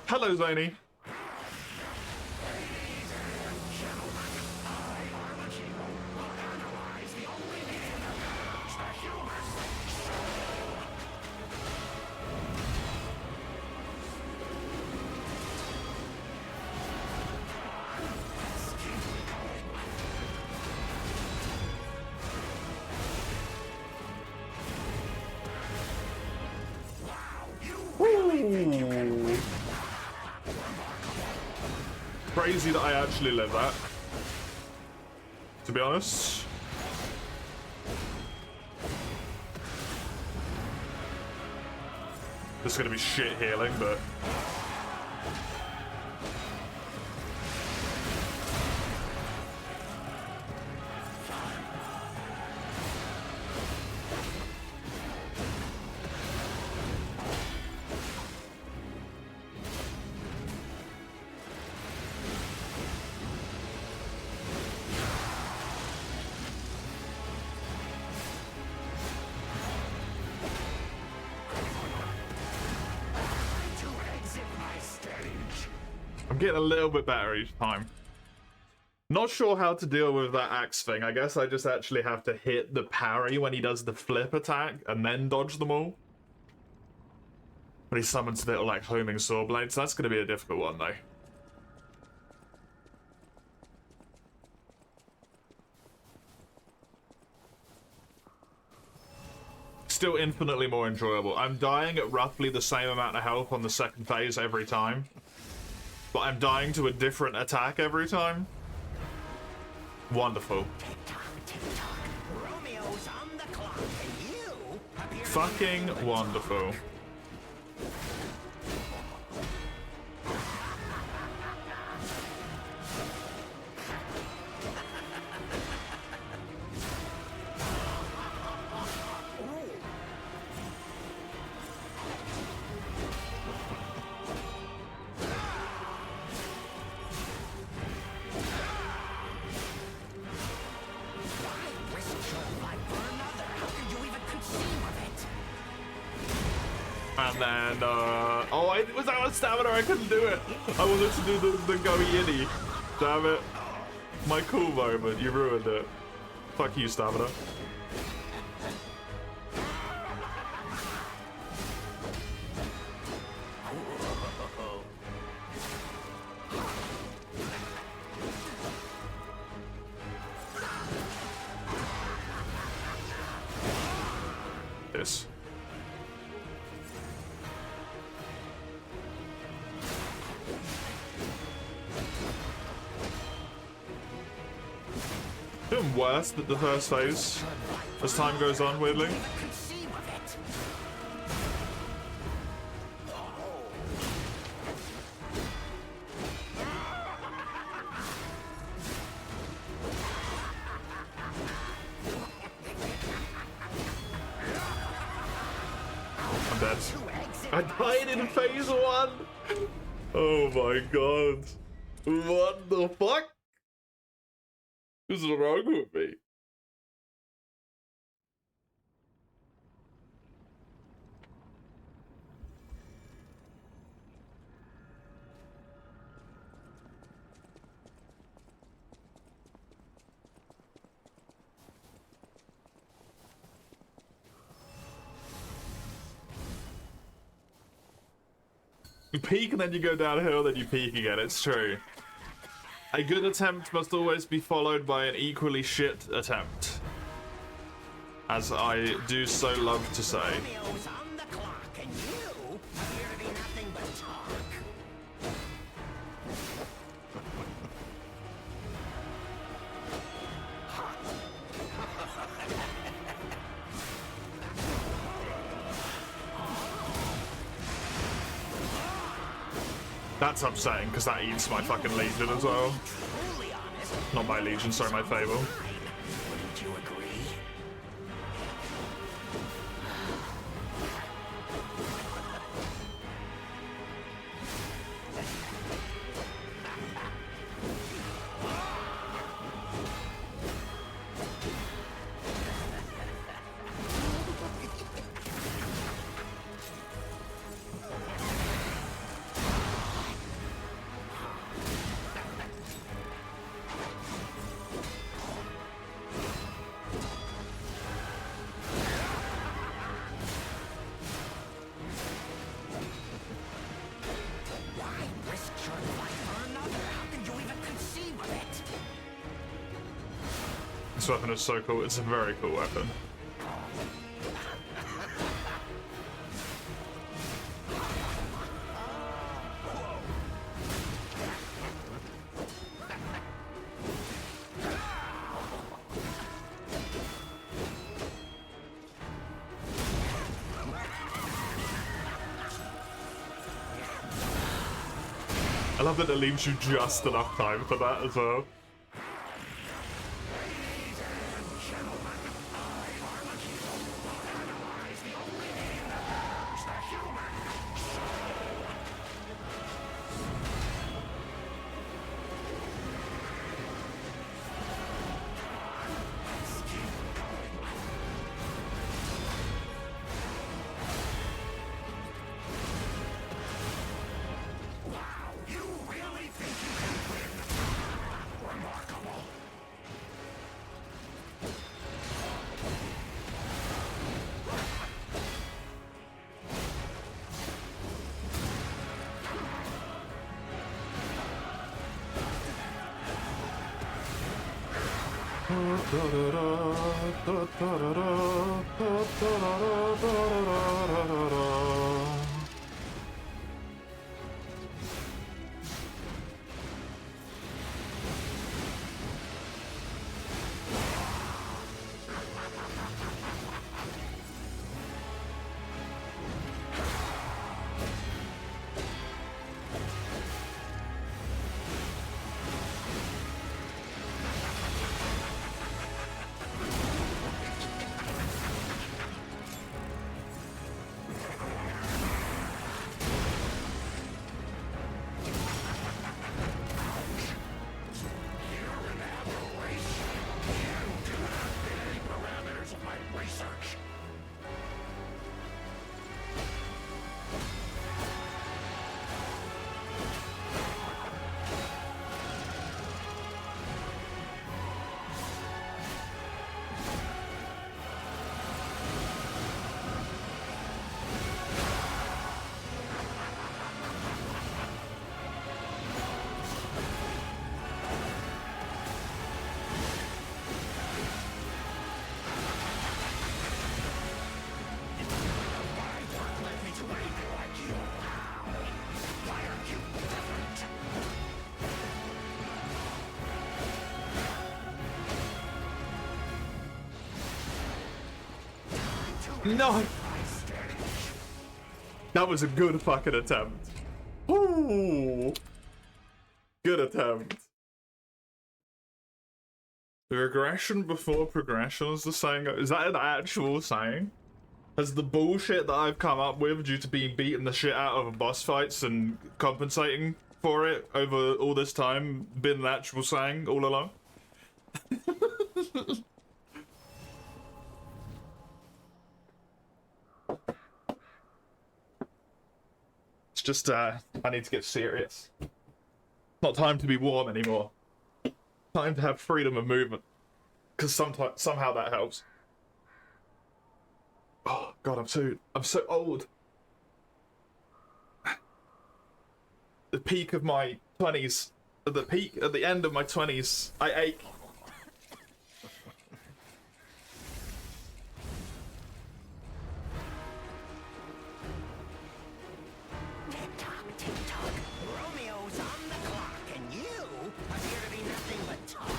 Hello, Zany. Crazy that I actually live that, to be honest. This is gonna be shit healing, but I'm getting a little bit better each time. Not sure how to deal with that axe thing. I guess I just actually have to hit the parry when he does the flip attack and then dodge them all. When he summons the little like homing saw blades, that's going to be a difficult one though. Still infinitely more enjoyable. I'm dying at roughly the same amount of health on the second phase every time. But I'm dying to a different attack every time. Wonderful. Fucking wonderful. And then, oh, was that on stamina? I couldn't do it. I wanted to do the go yinny. Damn it. My cool moment, you ruined it. Fuck you, stamina. This. Doing worse than the first phase as time goes on, weirdly. I'm dead. I died in phase 1! Oh my god. What the fuck? What's wrong with me? You peak and then you go downhill, then you peak again, it's true. A good attempt must always be followed by an equally shit attempt. As I do so love to say. Romeo's on the clock, and you appear to be nothing but talk. That's upsetting, because that eats my fucking Legion as well. Truly honest, Not my Legion, sorry, my Fable. wouldn't you agree? This weapon is so cool. It's a very cool weapon. I love that it leaves you just enough time for that as well. No! That was a good fucking attempt. Ooh! Good attempt. Regression before progression is the saying. Is that an actual saying? Has the bullshit that I've come up with due to being beaten the shit out of boss fights and compensating for it over all this time been an actual saying all along? It's just, I need to get serious. Not time to be warm anymore. Time to have freedom of movement. Because somehow that helps. Oh god, I'm so old. The peak of my 20s, at the end of my 20s, I ache. Tick-tock, tick-tock. Romeo's on the clock, and you appear to be nothing but talk.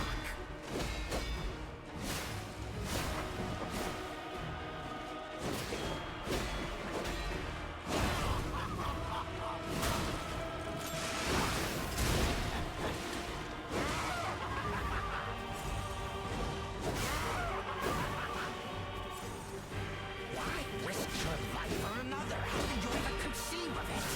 Why risk your life for another? How did you ever conceive of it?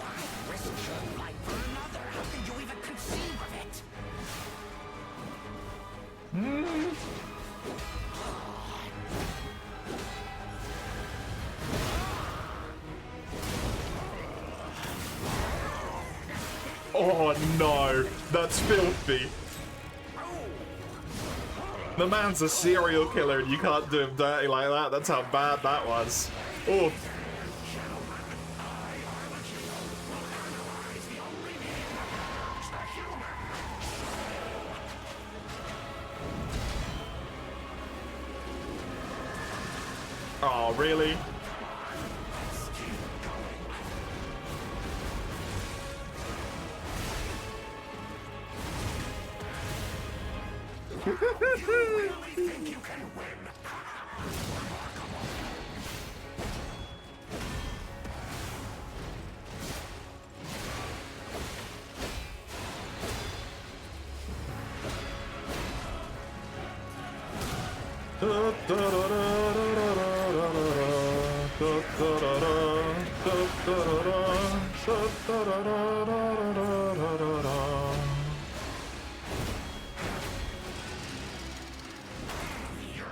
Why risk your life for another? How did you even conceive of it? Oh no, that's filthy. The man's a serial killer and you can't do him dirty like that. That's how bad that was. Oh. Oh, really?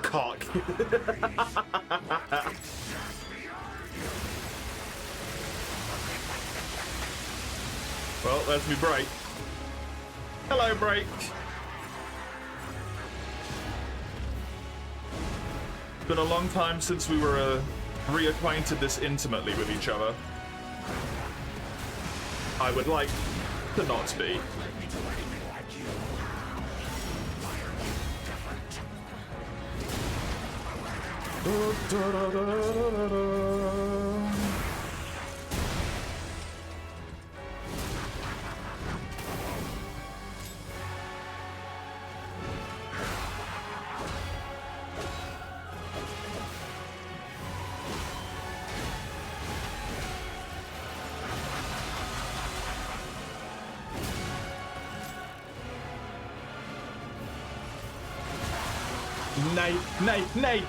Cock. Well, there's me break. Hello, break. It's been a long time since we were reacquainted this intimately with each other. I would like to not be. Nay, nay, nay!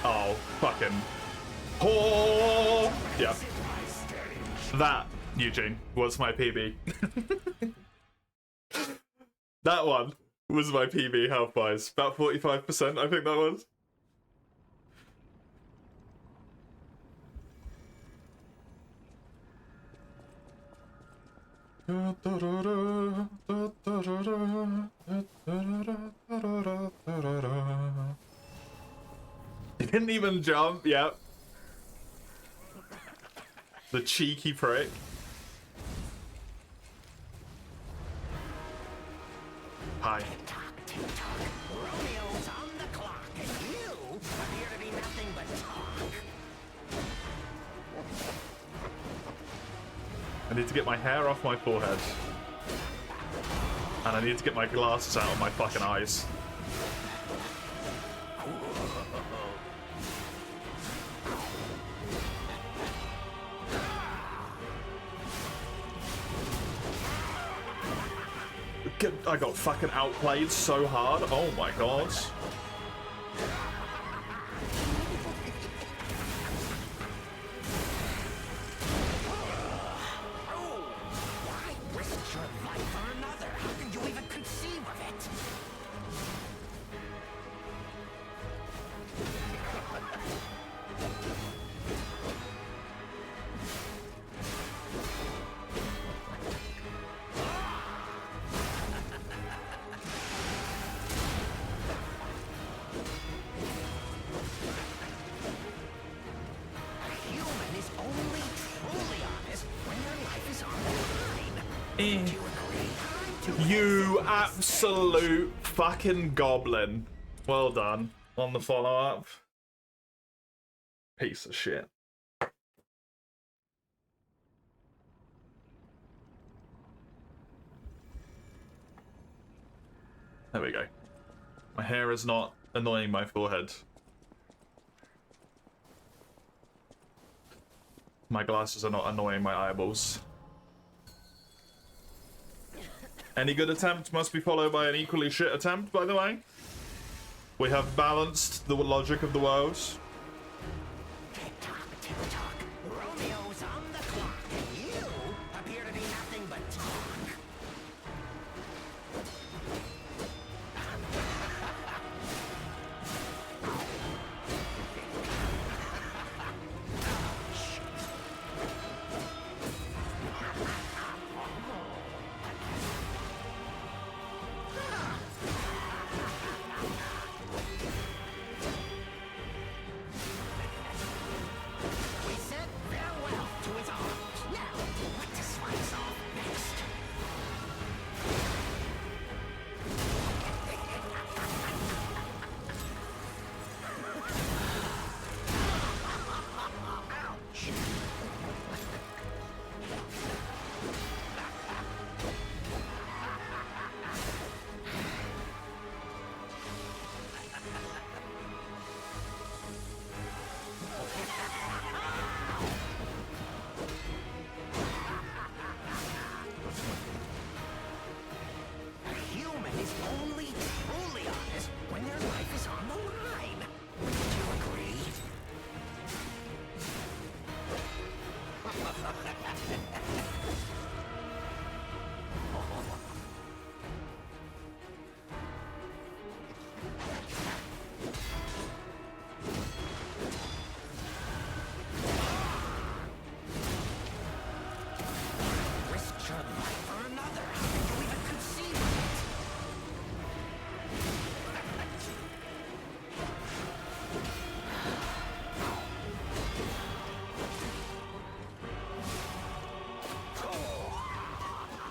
Oh, fucking. Oh! Yeah. That, Eugene, was my PB. That one was my PB health-wise. About 45%, I think that was. He didn't even jump, yep. The cheeky prick. I need to get my hair off my forehead. And I need to get my glasses out of my fucking eyes. I got fucking outplayed so hard. Oh my god. You absolute fucking goblin. Well done on the follow-up. Piece of shit. There we go. My hair is not annoying my forehead. My glasses are not annoying my eyeballs. Any good attempt must be followed by an equally shit attempt, by the way. We have balanced the logic of the world. Tick-tock, tick-tock. Romeo's on the clock, and you appear to be nothing but talk. We said farewell to his arms. Now, what to slice off next? Ouch! A human is only truly honest when their life is on the line. Would you agree? Risk your life for another. How did you even conceive of it?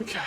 Okay.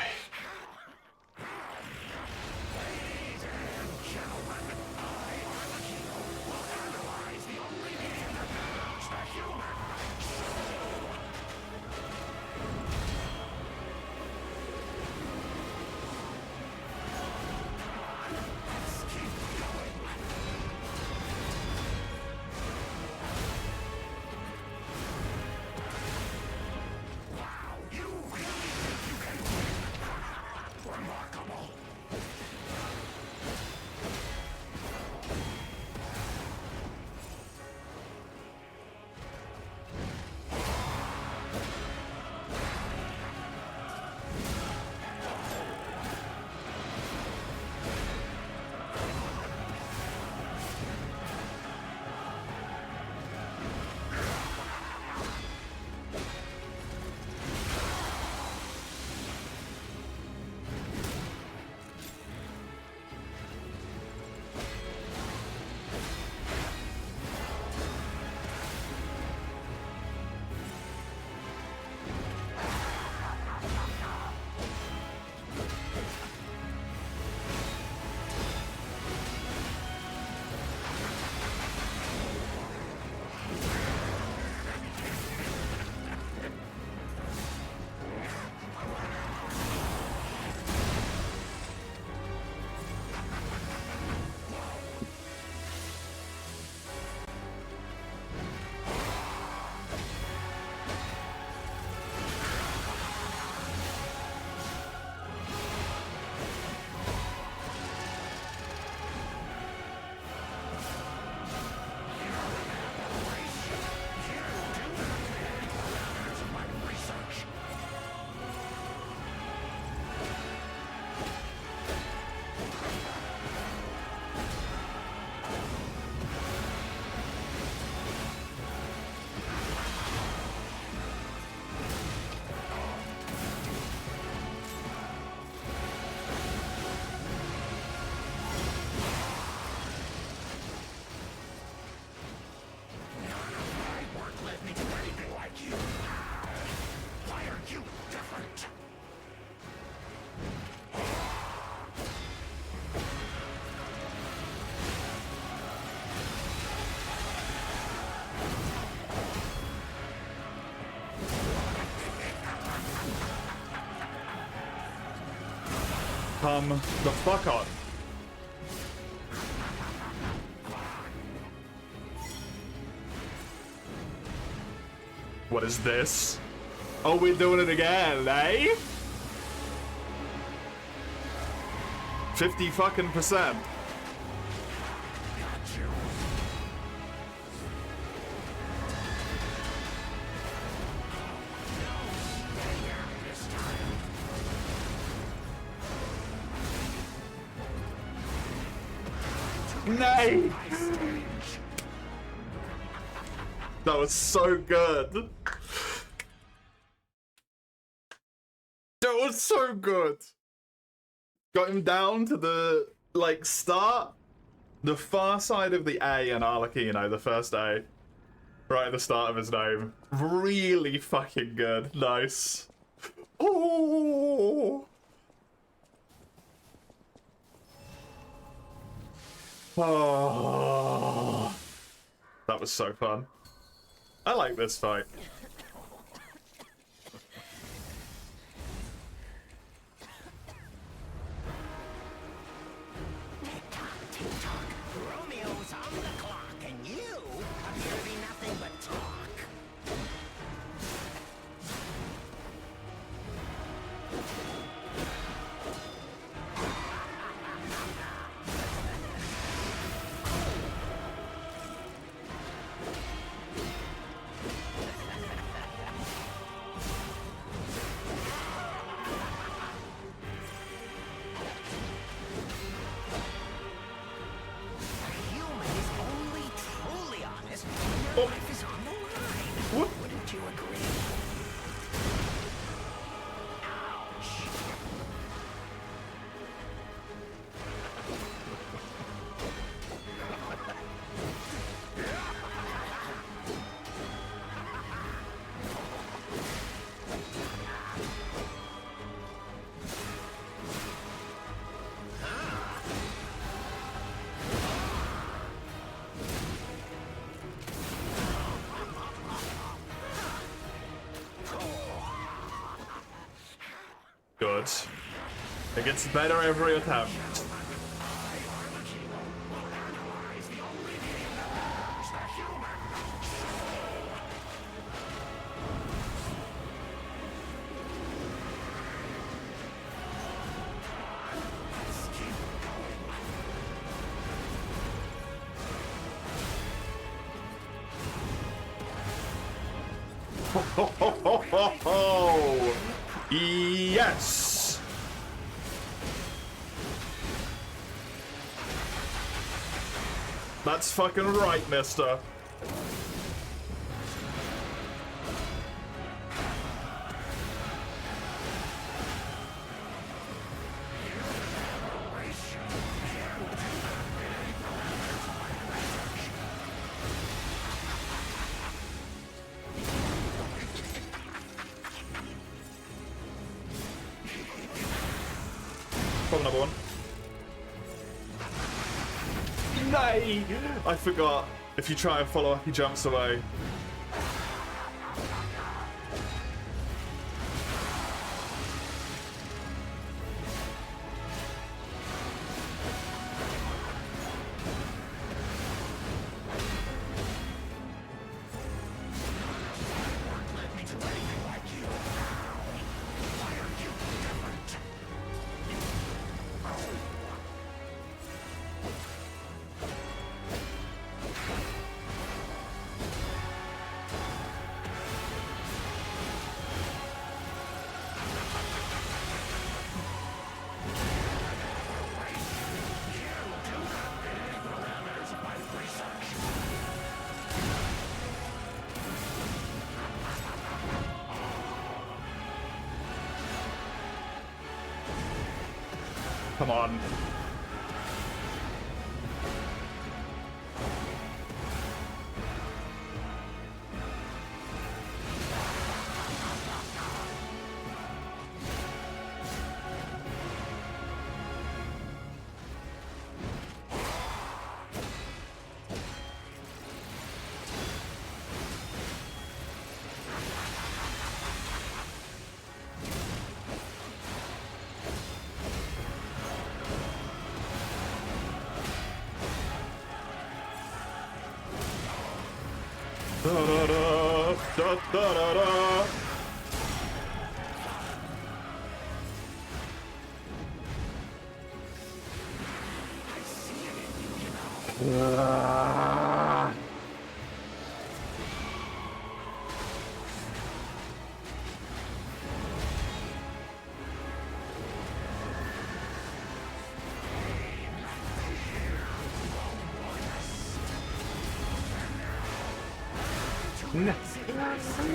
The fuck on. What is this? Oh, we're doing it again, eh? 50 fucking %. Nay! That was so good. That was so good. Got him down to the, like, start. The far side of the A in Arlecchino, the first A. Right at the start of his name. Really fucking good. Nice. Oh. Oh. That was so fun. I like this fight. Romeo's on the clock, and you appear to be nothing but talk. Good. It gets better every attempt. Ho, ho, ho, ho, ho. Yes! That's fucking right, mister. Another one. Nay! I forgot. If you try and follow up, he jumps away. Come on. Da da da da da da da.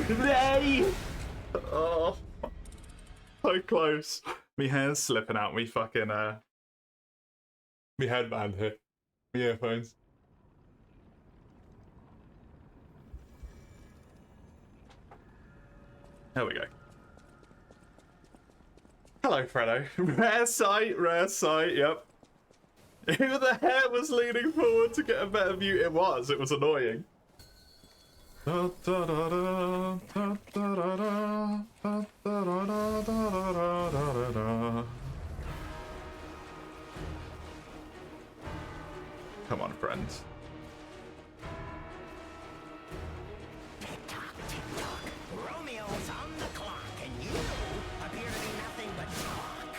Nay! Oh, so close. Me hair's slipping out. Me fucking me headband here. Me earphones. There we go. Hello, Fredo. Rare sight, yep. Who the hair was leaning forward to get a better view? It was annoying. Come on, friends. Tick-tock, tick-tock. Romeo's on the clock, and you appear to be nothing but talk.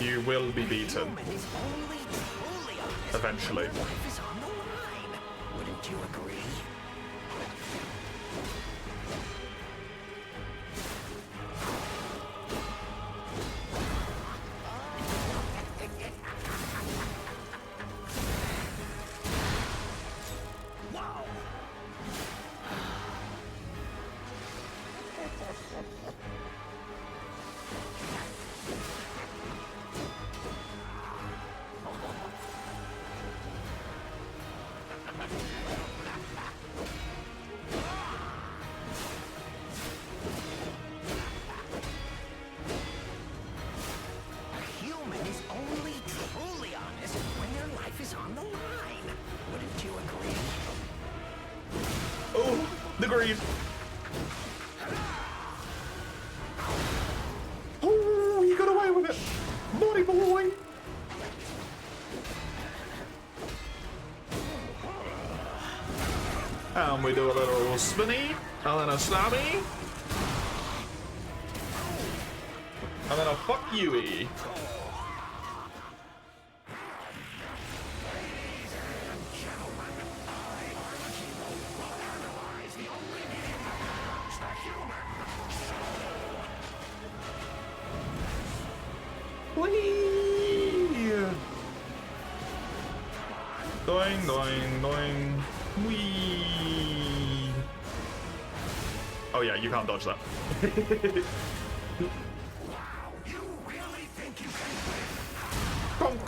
You will be beaten. Human is only truly honest Eventually. when their life is on the line. Wouldn't you agree? Wow. A human is only truly honest when their life is on the line. Wouldn't you agree? Oh, the greed. Oh, you got away with it. Naughty boy. And we do a little spinny, and then a snabby. And then a fuck you-y. Whee! Doing, doing, doing. Whee! Oh yeah, you can't dodge that. Bonk.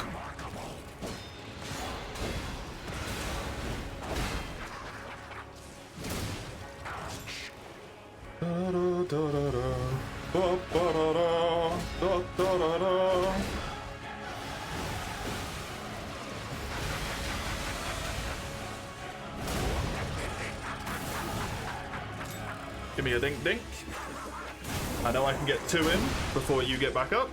Da da da da da. Ba ba da da. Da da da da. Give me a dink dink. I know I can get 2 in before you get back up.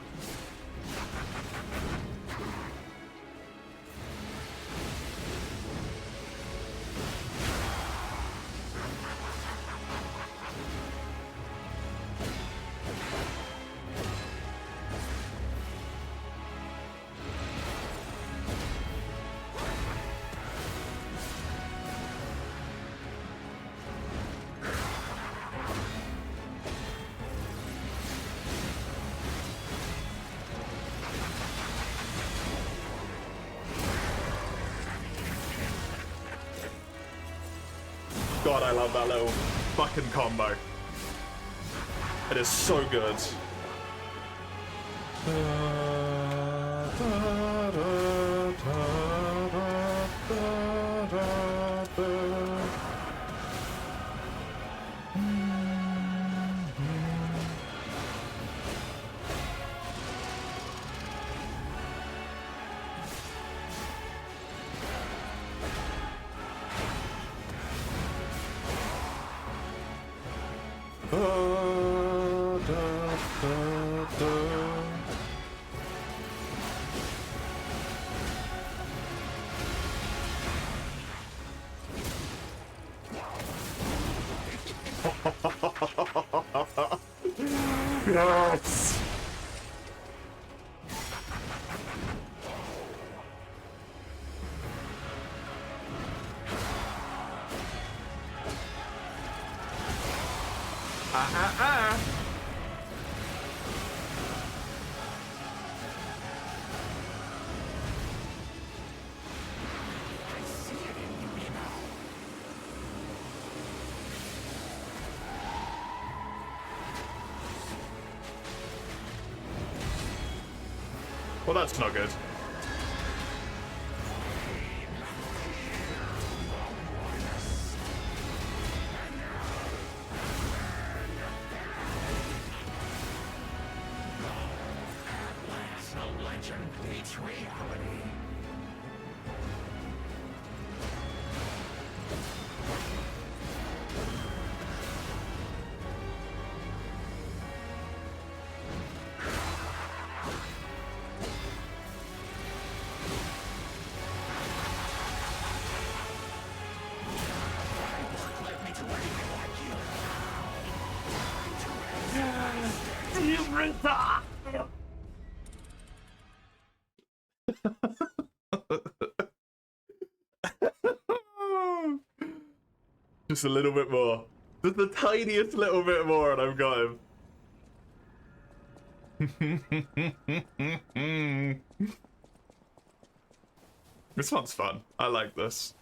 God, I love that little fucking combo. It is so good. Yes! Well, that's not good. Just a little bit more. Just the tiniest little bit more and I've got him. This one's fun. I like this.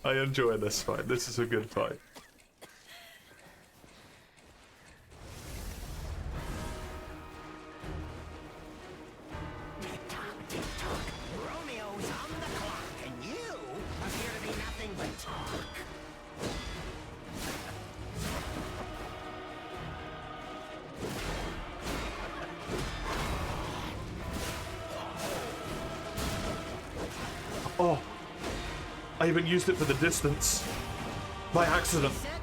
I enjoy this fight. This is a good fight. Romeo's on the clock, and you appear to be nothing but talk. Oh, I even used it for the distance by accident. Set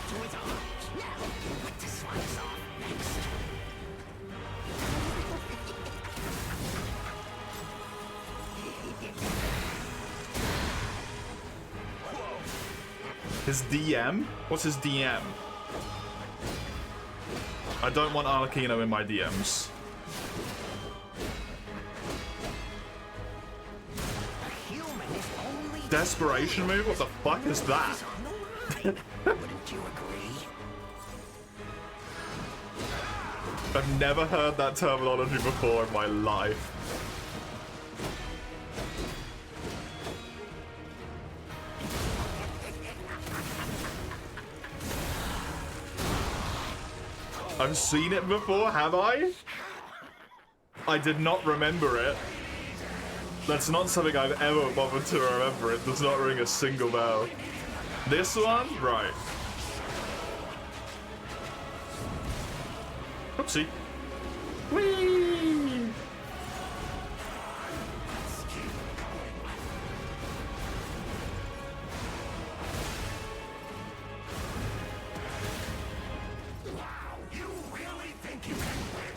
to his arms. Now, what to slice off next? His DM? What's his DM? I don't want Arlecchino in my DMs. Desperation move? What the fuck is that? Wouldn't you agree? I've never heard that terminology before in my life. I've seen it before, have I? I did not remember it. That's not something I've ever bothered to remember. It does not ring a single bell. This one? Right. Oopsie. Whee! You really think you can win?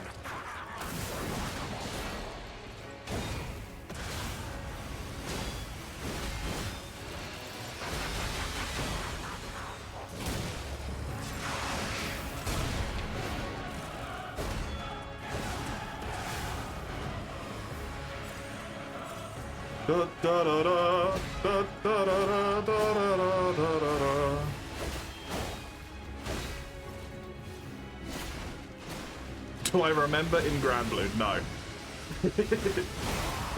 Da da da da da da da da da da da. Do I remember in Grand Blue? No.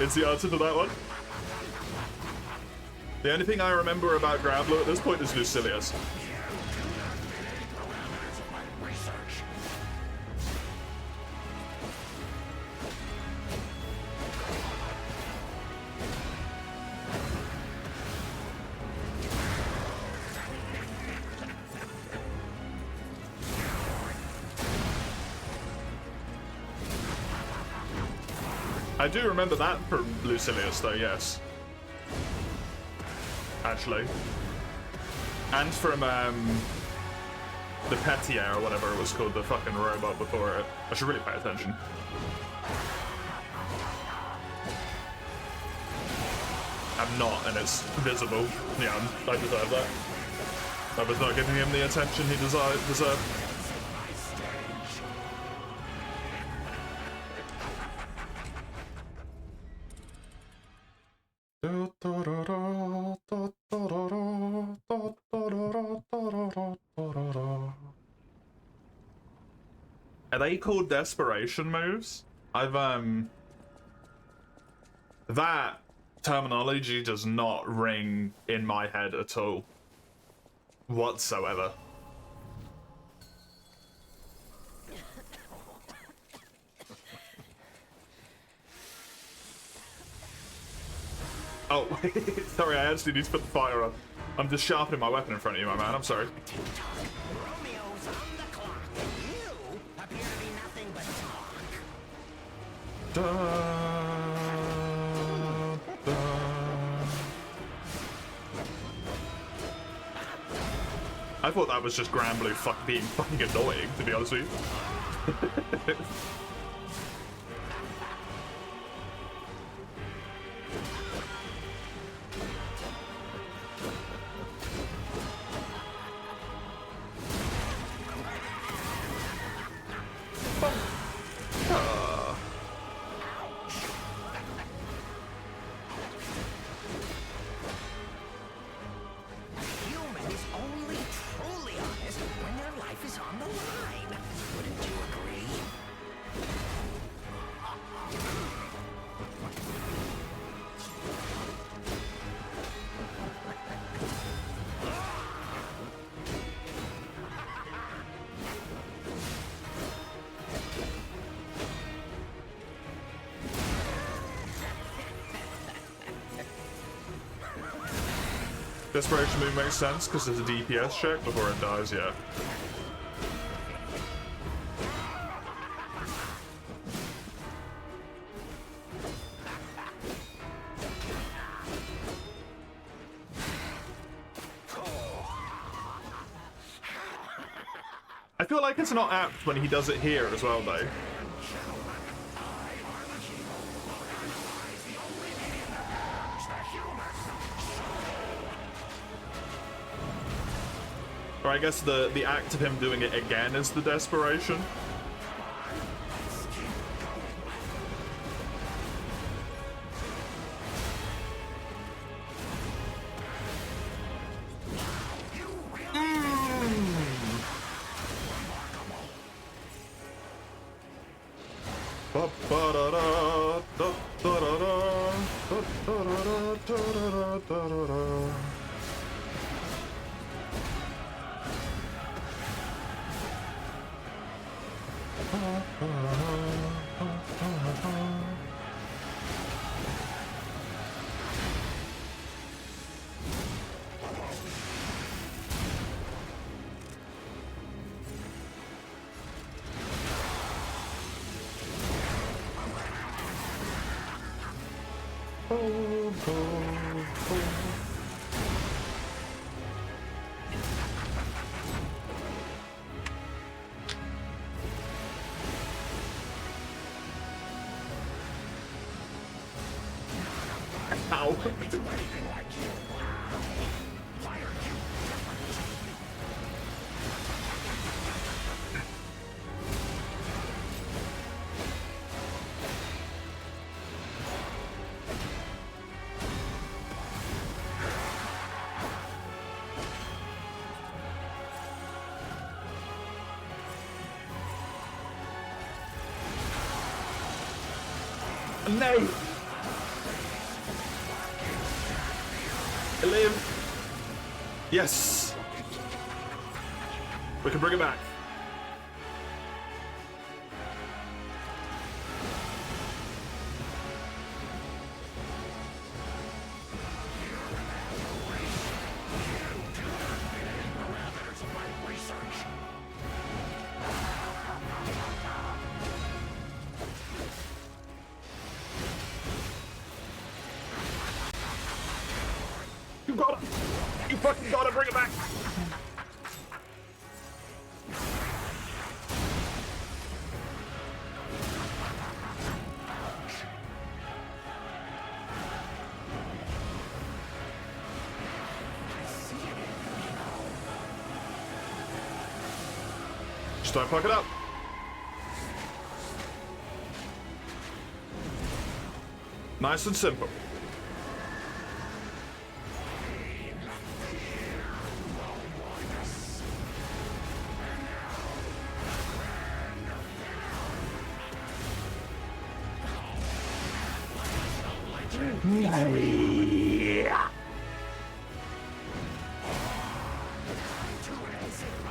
It's the answer to that one. The only thing I remember about Grand Blue at this point is Lucilius. I do remember that from Lucilius, though, yes. Actually. And from the Petier or whatever it was called, the fucking robot before it. I should really pay attention. I'm not, and it's visible. Yeah, I deserve that. I was not giving him the attention he deserved. Are they called desperation moves? That terminology does not ring in my head at all. Whatsoever. Oh, sorry, I actually need to put the fire on. I'm just sharpening my weapon in front of you, my man. I'm sorry. Romeo's on the clock, and you appear to be nothing but talk. I thought that was just Granblue being fucking annoying, to be honest with you. Humans only truly honest when their life is on the line. Wouldn't you agree? Desperation move makes sense because there's a DPS check before it dies, yeah. I feel like it's not apt when he does it here as well, though. Or I guess the act of him doing it again is the desperation. Ow. No! I live! Yes! We can bring it back. You got it! You fucking gotta bring it back! Just don't fuck it up. Nice and simple.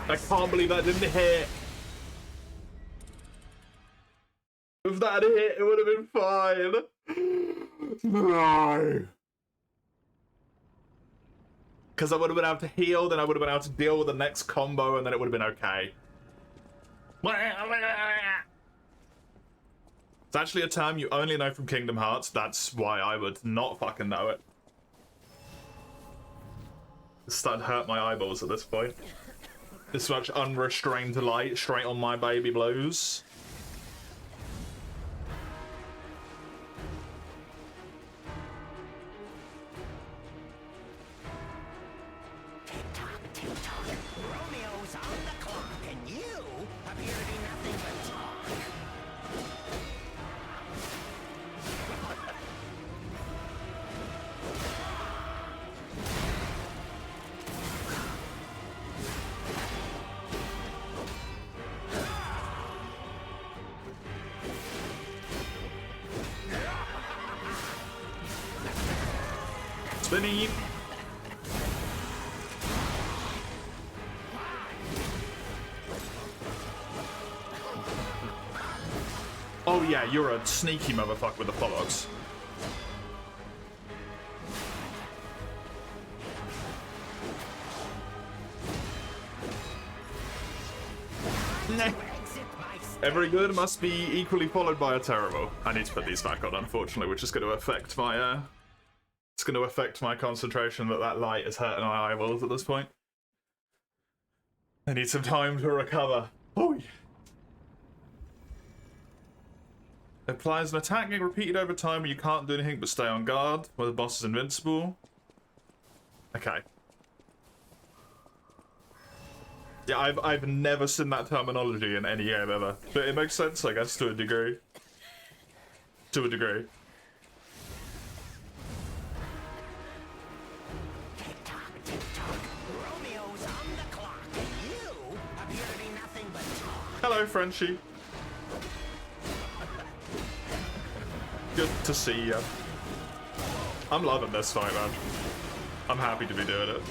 I can't believe that didn't hit. If that had hit, it would have been fine. No. Because I would have been able to heal, then I would have been able to deal with the next combo, and then it would have been okay. It's actually a term you only know from Kingdom Hearts. That's why I would not fucking know it. It's starting to hurt my eyeballs at this point. This much unrestrained light straight on my baby blues. Romeo's on the clock, and you appear to be nothing but talk. Spinny. Oh yeah, you're a sneaky motherfucker with the follows. Nah. Every good must be equally followed by a terrible. I need to put these back on, unfortunately, which is going to affect my it's going to affect my concentration. That light is hurting my eyeballs at this point. I need some time to recover. Oh yeah. Applies an attack getting repeated over time where you can't do anything but stay on guard, where the boss is invincible. Okay. Yeah, I've never seen that terminology in any game ever. But it makes sense, I guess, to a degree. To a degree. Romeo's on the clock, and you appear to be nothing but talk. Hello, Frenchie. Good to see you. I'm loving this fight, man. I'm happy to be doing it.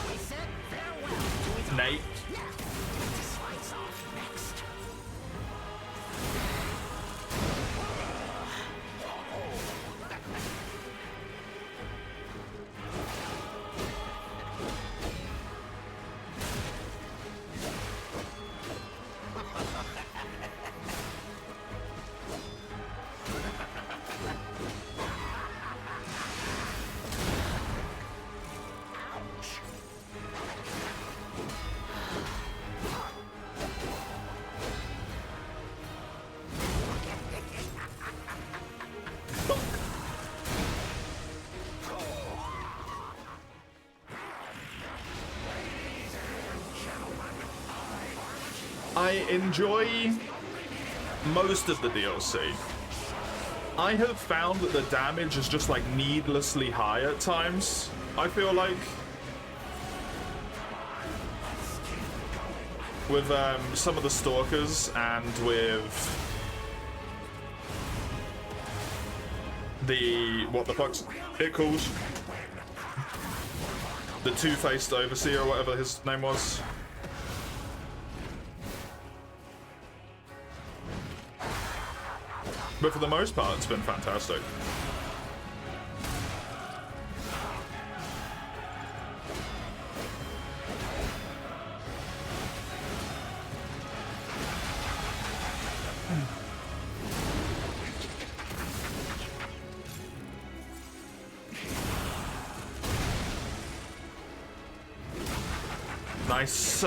We said farewell to his Nate. slice off next. I enjoy most of the DLC. I have found that the damage is just like needlessly high at times, I feel like. With some of the stalkers and with the, what the fuck's it called? The two-faced overseer or whatever his name was. But for the most part, it's been fantastic. Nice.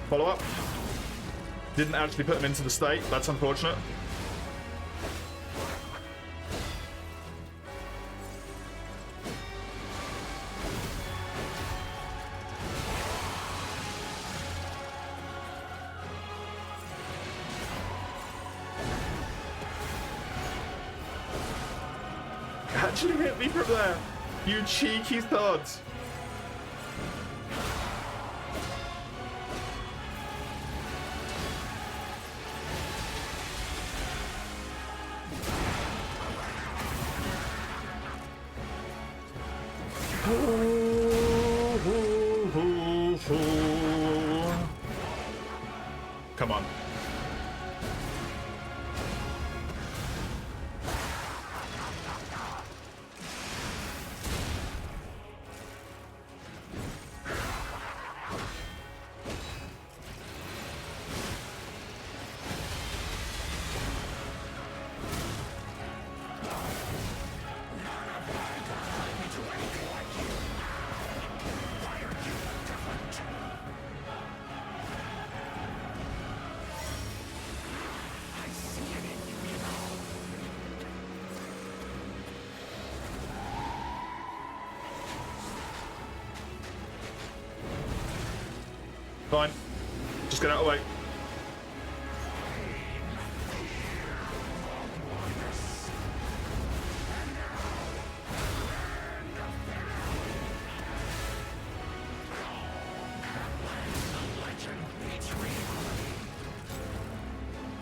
Follow up. Didn't actually put him into the state. That's unfortunate. Actually hit me from there. You cheeky thuds. Come on. Fine. Just get out of the way.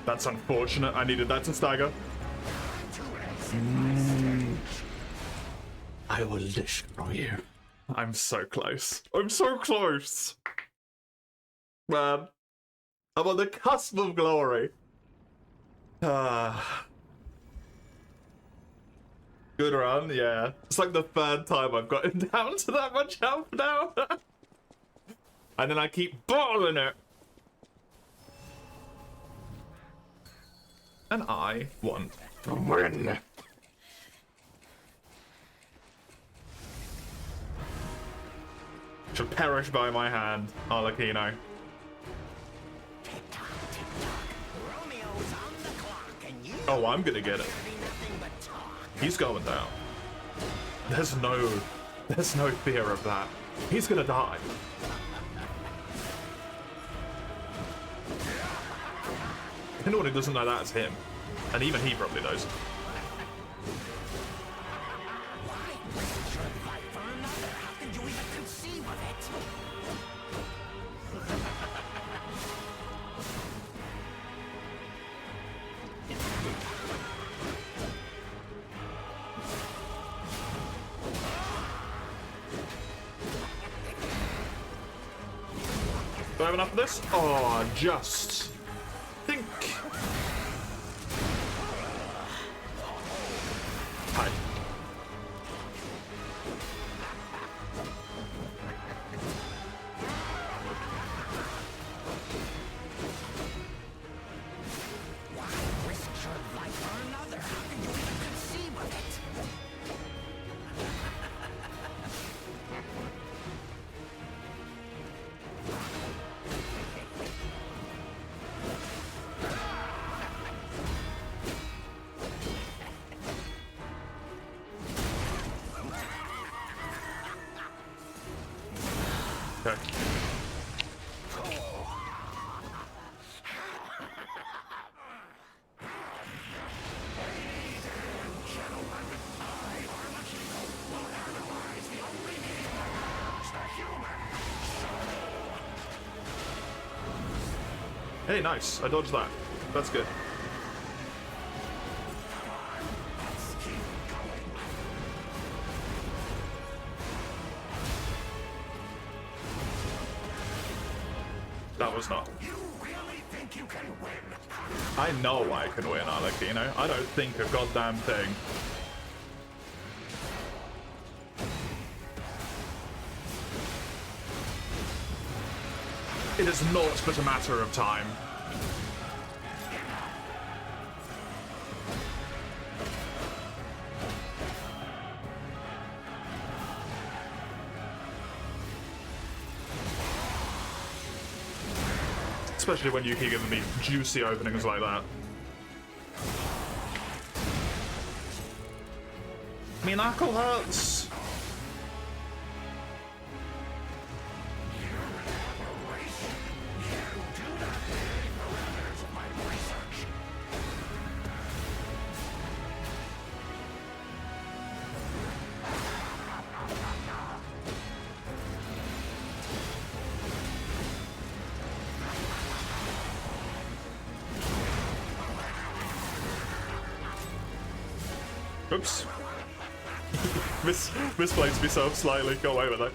That's unfortunate. I needed that to stagger. I will destroy you. I'm so close. I'm so close. Man, I'm on the cusp of glory. Good run, yeah. It's like the third time I've gotten down to that much health now. And then I keep bottling it. And I want to win. Shall perish by my hand, Arlecchino. Oh, I'm gonna get it. He's going down. There's no fear of that. He's gonna die. Anyone who doesn't know that is him. And even he probably knows. Do I have enough of this? Oh, just think. Hi. Okay. Hey, nice. I dodged that. That's good. That was not. You really think you can win? I know I can win, Alekino. I don't think a goddamn thing. It is naught but a matter of time. Especially when you keep giving me juicy openings like that. My knuckle hurts. Oops. Misplaced myself slightly. Go away with that.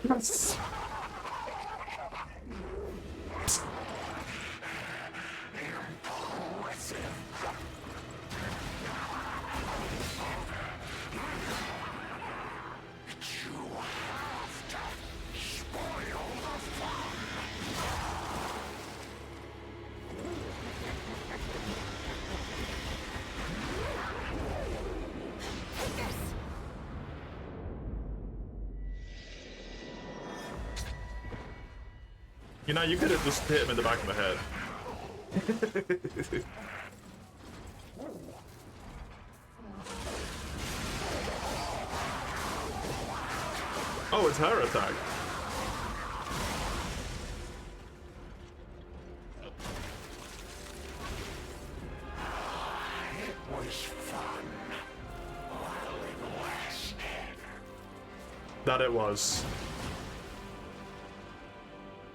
Yes. You know, you could have just hit him in the back of the head. Oh, it's her attack. It was fun while it lasted. That it was.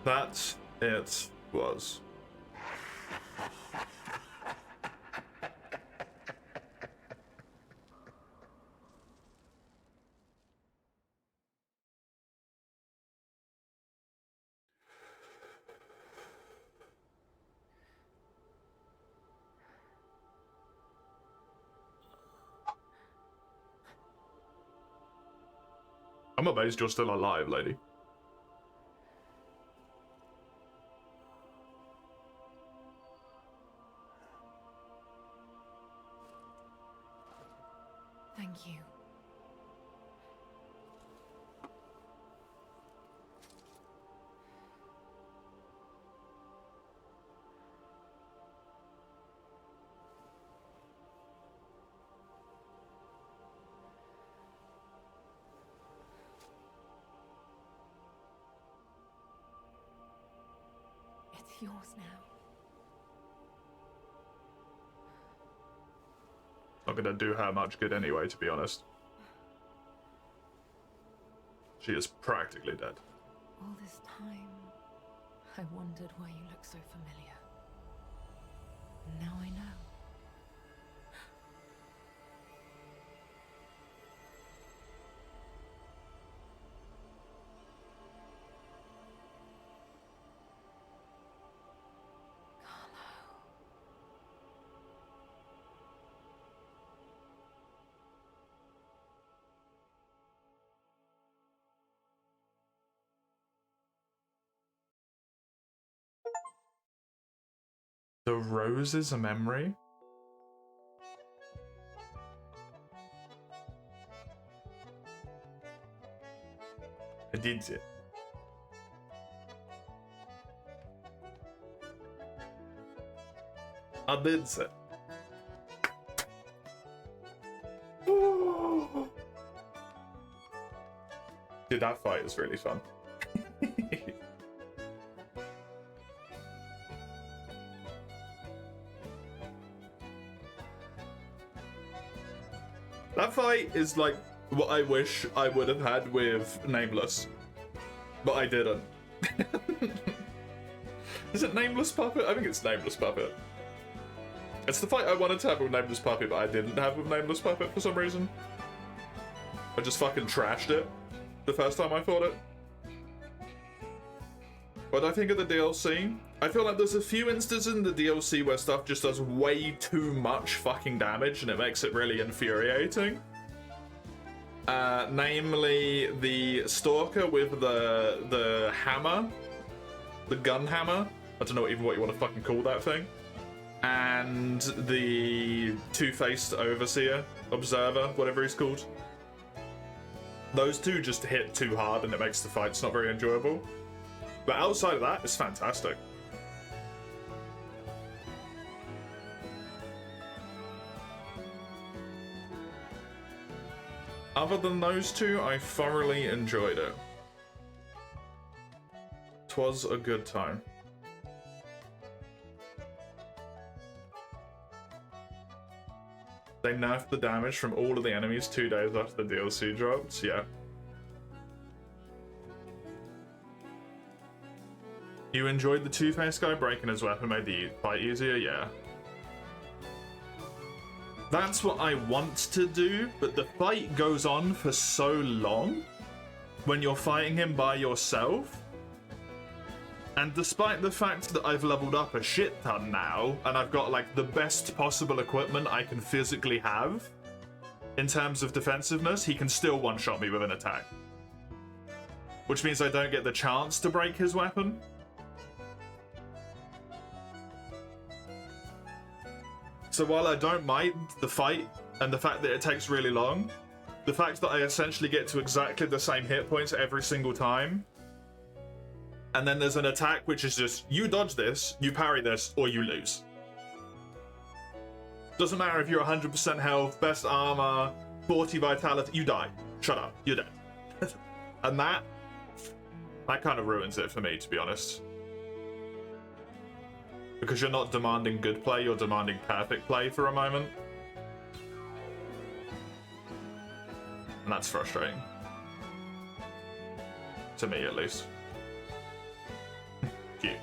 That it was. I'm amazed you're still alive, lady. Thank you. It's yours now. not gonna do her much good anyway, to be honest. She is practically dead. All this time, I wondered why you look so familiar. And now I know. The rose is a memory? I did it. I did it. Dude, that fight is really fun. That fight is like what I wish I would have had with Nameless, but I didn't. Is it Nameless Puppet? I think it's Nameless Puppet. It's the fight I wanted to have with Nameless Puppet, but I didn't have with Nameless Puppet for some reason. I just fucking trashed it the first time I fought it. What do I think of the DLC? I feel like there's a few instances in the DLC where stuff just does way too much fucking damage and it makes it really infuriating. Namely, the Stalker with the hammer, the gun hammer. I don't know even what you want to fucking call that thing. And the two-faced Overseer, Observer, whatever he's called. Those two just hit too hard and it makes the fights not very enjoyable. But outside of that, it's fantastic. Other than those two, I thoroughly enjoyed it. 'Twas a good time. They nerfed the damage from all of the enemies 2 days after the DLC dropped, yeah. You enjoyed the Two-Face guy breaking his weapon made the fight easier? Yeah. That's what I want to do, but the fight goes on for so long when you're fighting him by yourself. And despite the fact that I've leveled up a shit ton now, and I've got like the best possible equipment I can physically have, in terms of defensiveness, he can still one-shot me with an attack. Which means I don't get the chance to break his weapon. So while I don't mind the fight and the fact that it takes really long, the fact that I essentially get to exactly the same hit points every single time, and then there's an attack which is just, you dodge this, you parry this, or you lose. Doesn't matter if you're 100% health, best armor, 40 vitality, you die. Shut up, you're dead. And that kind of ruins it for me, to be honest. Because you're not demanding good play, you're demanding perfect play for a moment. And that's frustrating. To me, at least. Cute.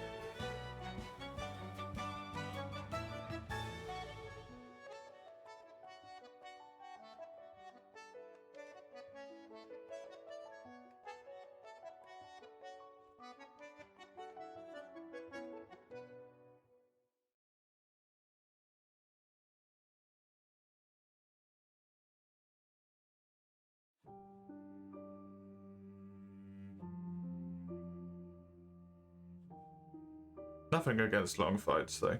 Nothing against long fights, though.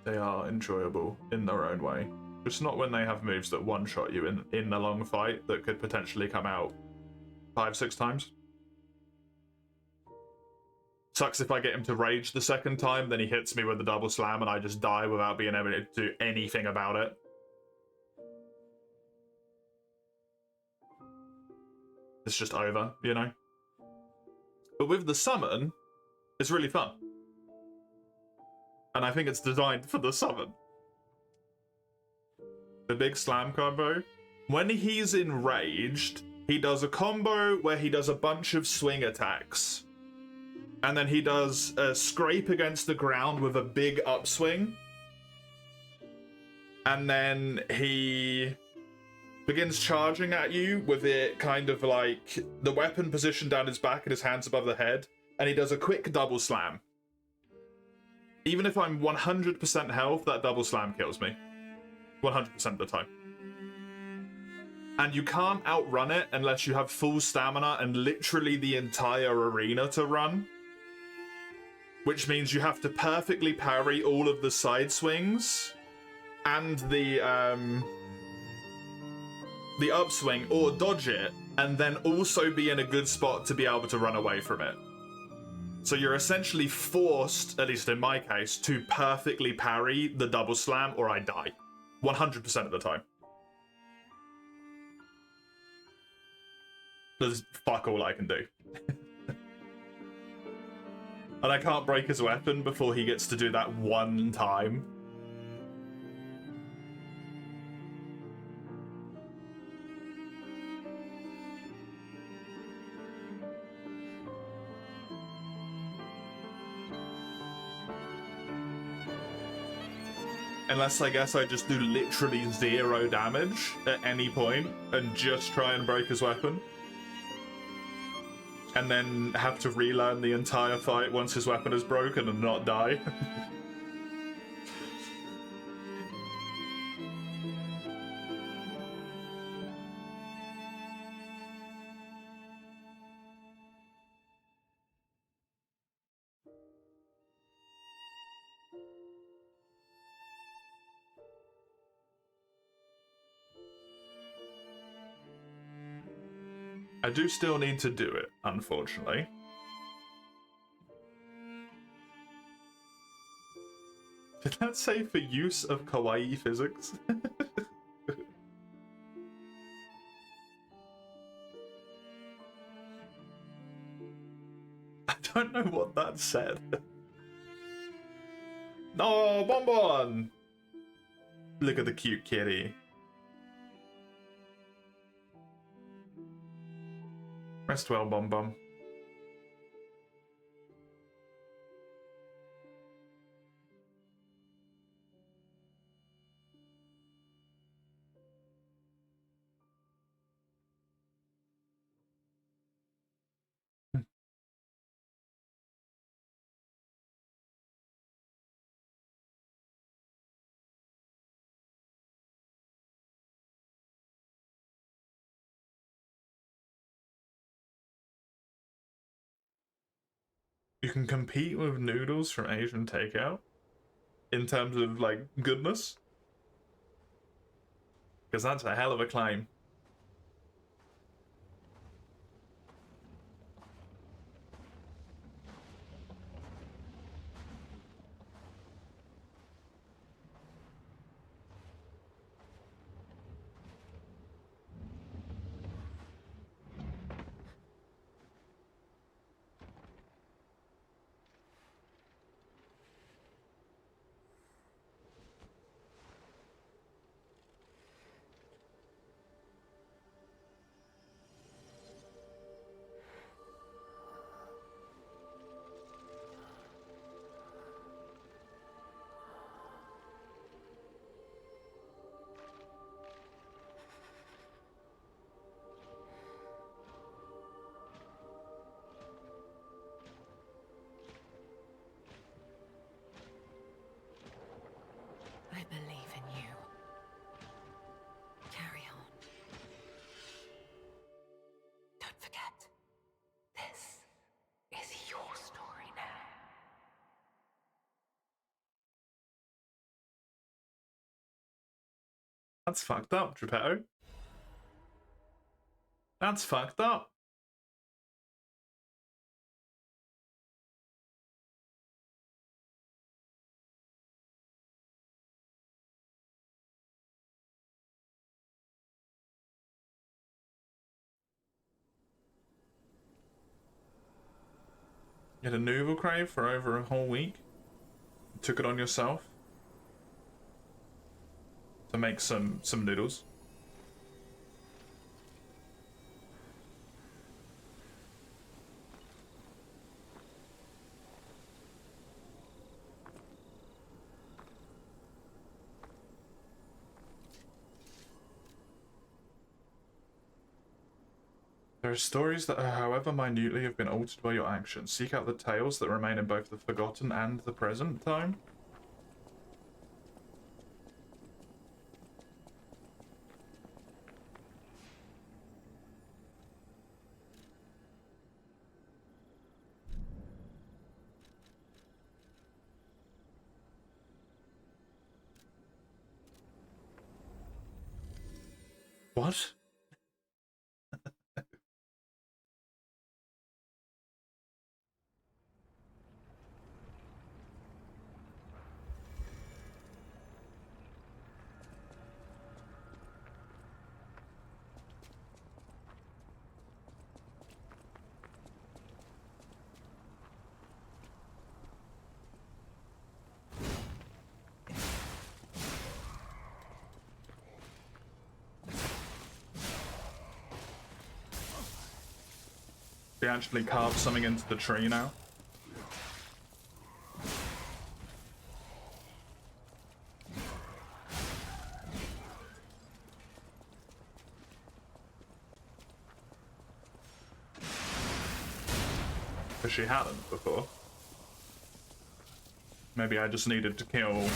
They are enjoyable in their own way. Just not when they have moves that one-shot you in a long fight that could potentially come out 5-6 times. Sucks if I get him to rage the second time, then he hits me with a double slam and I just die without being able to do anything about it. It's just over, you know? But with the summon, it's really fun. And I think it's designed for the summon. The big slam combo. When he's enraged, he does a combo where he does a bunch of swing attacks. And then he does a scrape against the ground with a big upswing. And then he begins charging at you with it kind of like the weapon positioned down his back and his hands above the head. And he does a quick double slam. Even if I'm 100% health, that double slam kills me. 100% of the time. And you can't outrun it unless you have full stamina and literally the entire arena to run. Which means you have to perfectly parry all of the side swings and the upswing, or dodge it, and then also be in a good spot to be able to run away from it. So you're essentially forced, at least in my case, to perfectly parry the double slam or I die. 100% of the time. There's fuck all I can do. And I can't break his weapon before he gets to do that one time. Unless I guess I just do literally 0 damage at any point and just try and break his weapon. And then have to relearn the entire fight once his weapon is broken and not die. I do still need to do it, unfortunately. Did that say for use of kawaii physics? I don't know what that said. No, Bonbon! Look at the cute kitty. Rest well, Bonbon. You can compete with noodles from Asian takeout in terms of, like, goodness. Because that's a hell of a claim. I believe in you. Carry on. Don't forget, this is your story now. That's fucked up, Geppetto. That's fucked up. Get a noodle crave for over a whole week. took it on yourself to make some noodles. There are stories that, however minutely, have been altered by your actions. Seek out the tales that remain in both the forgotten and the present time. What? They actually carved something into the tree now. Because she hadn't before. Maybe I just needed to kill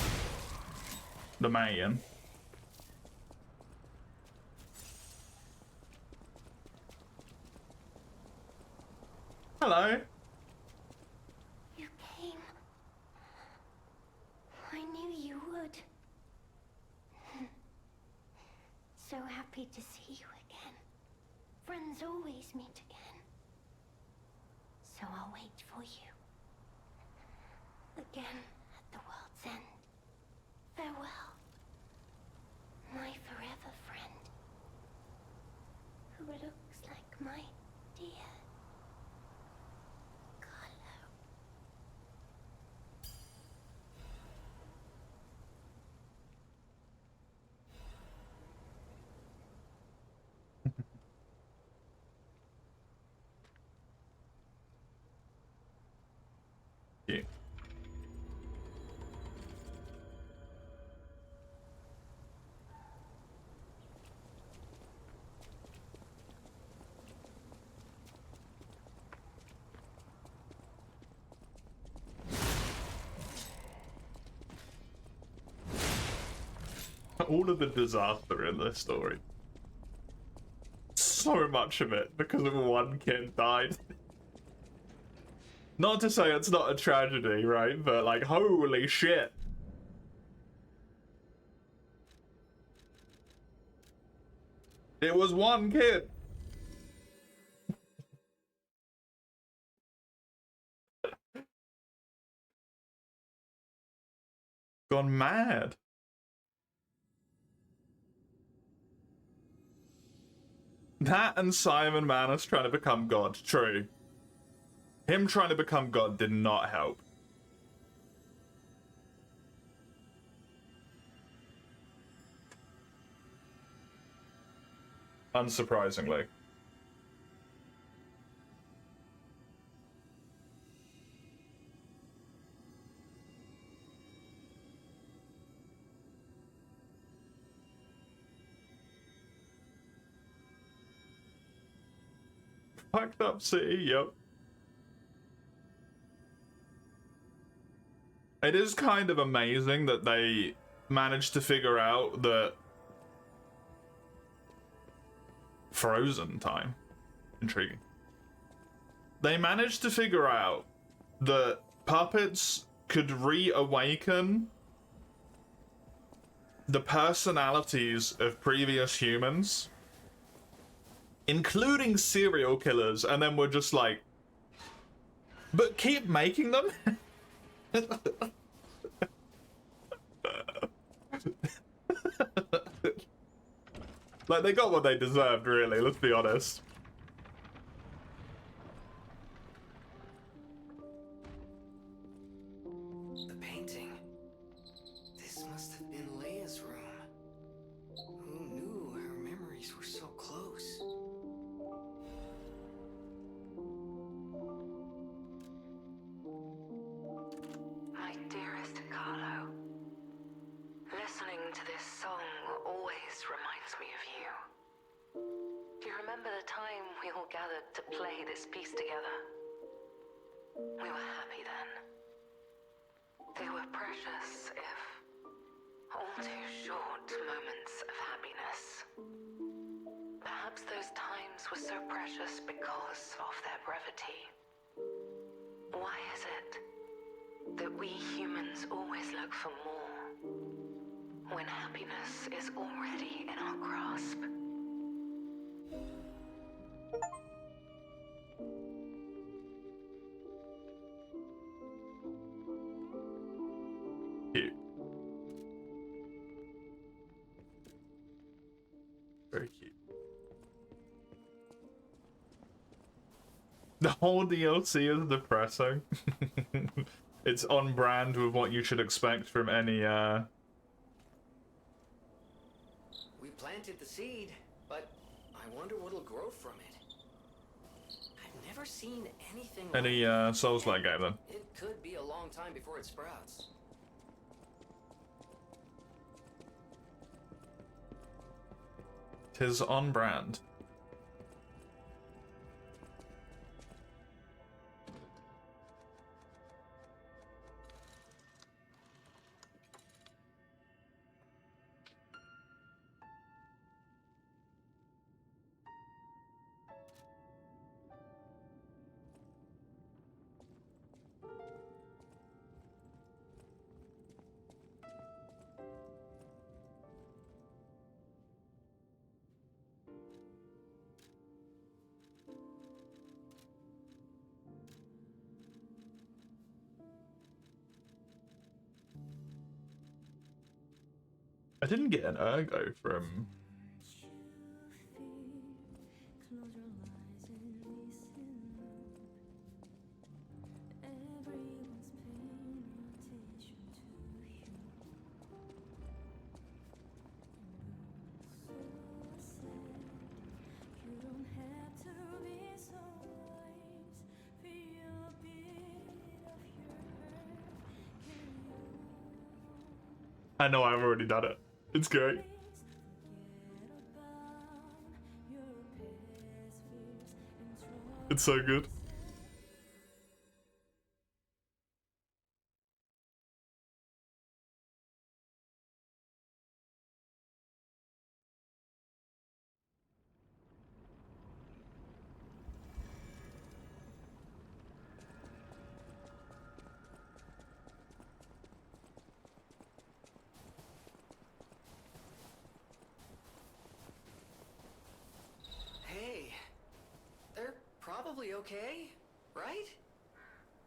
the man. Hello. You came. I knew you would. So happy to see you again. Friends always meet again. So I'll wait for you. Again at the world's end. Farewell. My forever friend. Who looks like my dear Carlo. Yeah. All of the disaster in this story. So much of it because of one kid died. Not to say it's not a tragedy, right? But like, holy shit. It was one kid. Gone mad. That and Simon Manus trying to become God, true. Him trying to become God did not help. Unsurprisingly. Fucked up city, yep. It is kind of amazing that they managed to figure out that frozen time. Intriguing. They managed to figure out that puppets could reawaken the personalities of previous humans, including serial killers, and then we're just like, but keep making them? Like, they got what they deserved, really, let's be honest. The painting. This song always reminds me of you. Do you remember the time we all gathered to play this piece together? We were happy then. They were precious, if all too short moments of happiness. Perhaps those times were so precious because of their brevity. Why is it that we humans always look for more when happiness is already in our grasp? Cute. Very cute. The whole DLC is depressing. It's on brand with what you should expect from any We planted the seed, but I wonder what'll grow from it. I've never seen anything like Souls-like game then. it. Could be a long time before it sprouts. Tis on brand. I didn't get an ergo from... I know I've already done it. It's great. It's so good. Hey, they're probably okay, right?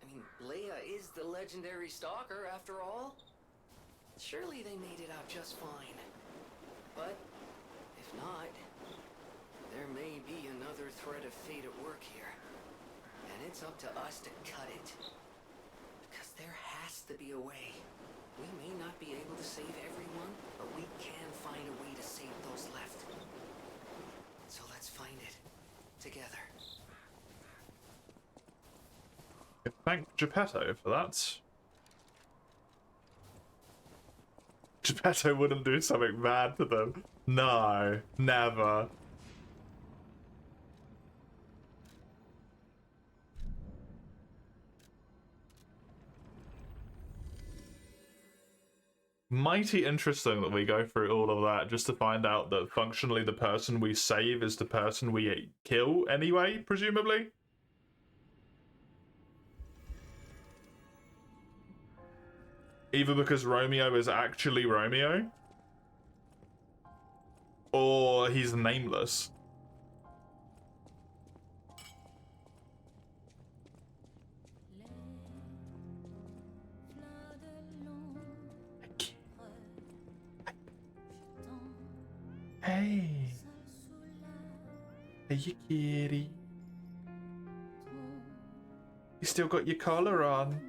I mean, Leia is the legendary stalker after all. Surely they made it out just fine. But if not, there may be another thread of fate at work here. And it's up to us to cut it. Because there has to be a way. We may not be able to save everyone, but we can find a way to save those left. So let's find it. Together. Thank Geppetto for that. Geppetto wouldn't do something bad to them. No, never. Mighty interesting that we go through all of that just to find out that functionally the person we save is the person we kill anyway, presumably. Either because Romeo is actually Romeo, or he's nameless. Hey. Hey, you kitty. You still got your collar on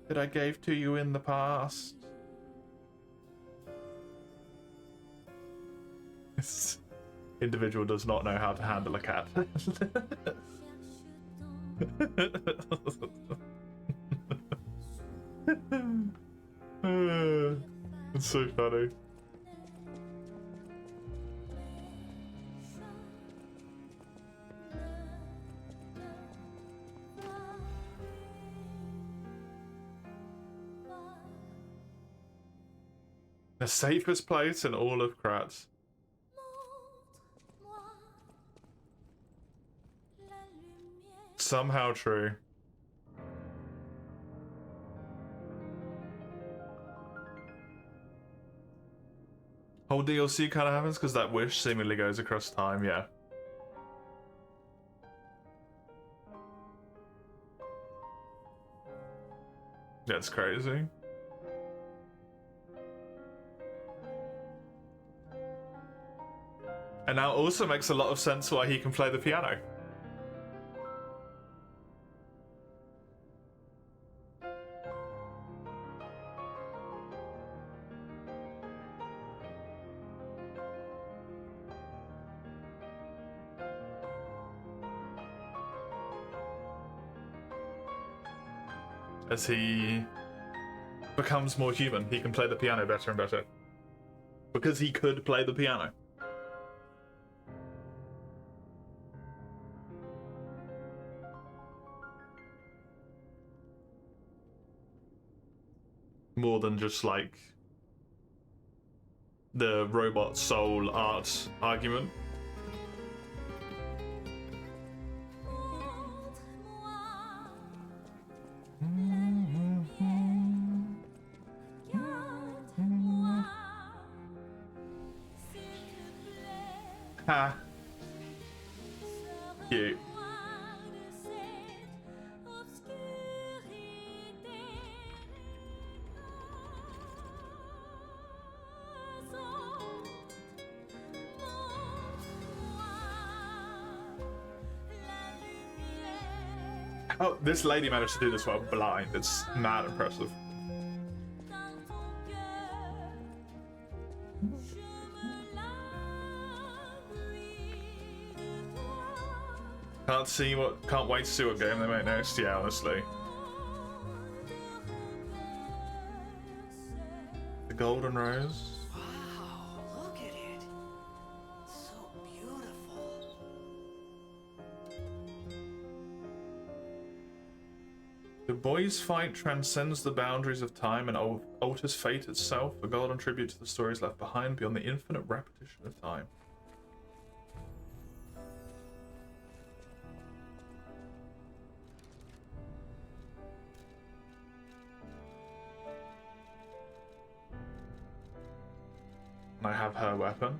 that I gave to you in the past. This individual does not know how to handle a cat. It's so funny. The safest place in all of Kratz. Somehow true. Whole DLC kind of happens because that wish seemingly goes across time, yeah. That's crazy. And now it also makes a lot of sense why he can play the piano. As he becomes more human, he can play the piano better and better. Because he could play the piano. More than just like the robot soul art argument. Ha. Cute. Oh, this lady managed to do this while blind. It's mad impressive. Can't wait to see what game they make next. Yeah, honestly. The Golden Rose. Wow, look at it. So beautiful. The boys' fight transcends the boundaries of time and alters fate itself, a golden tribute to the stories left behind beyond the infinite repetition of time. I have her weapon.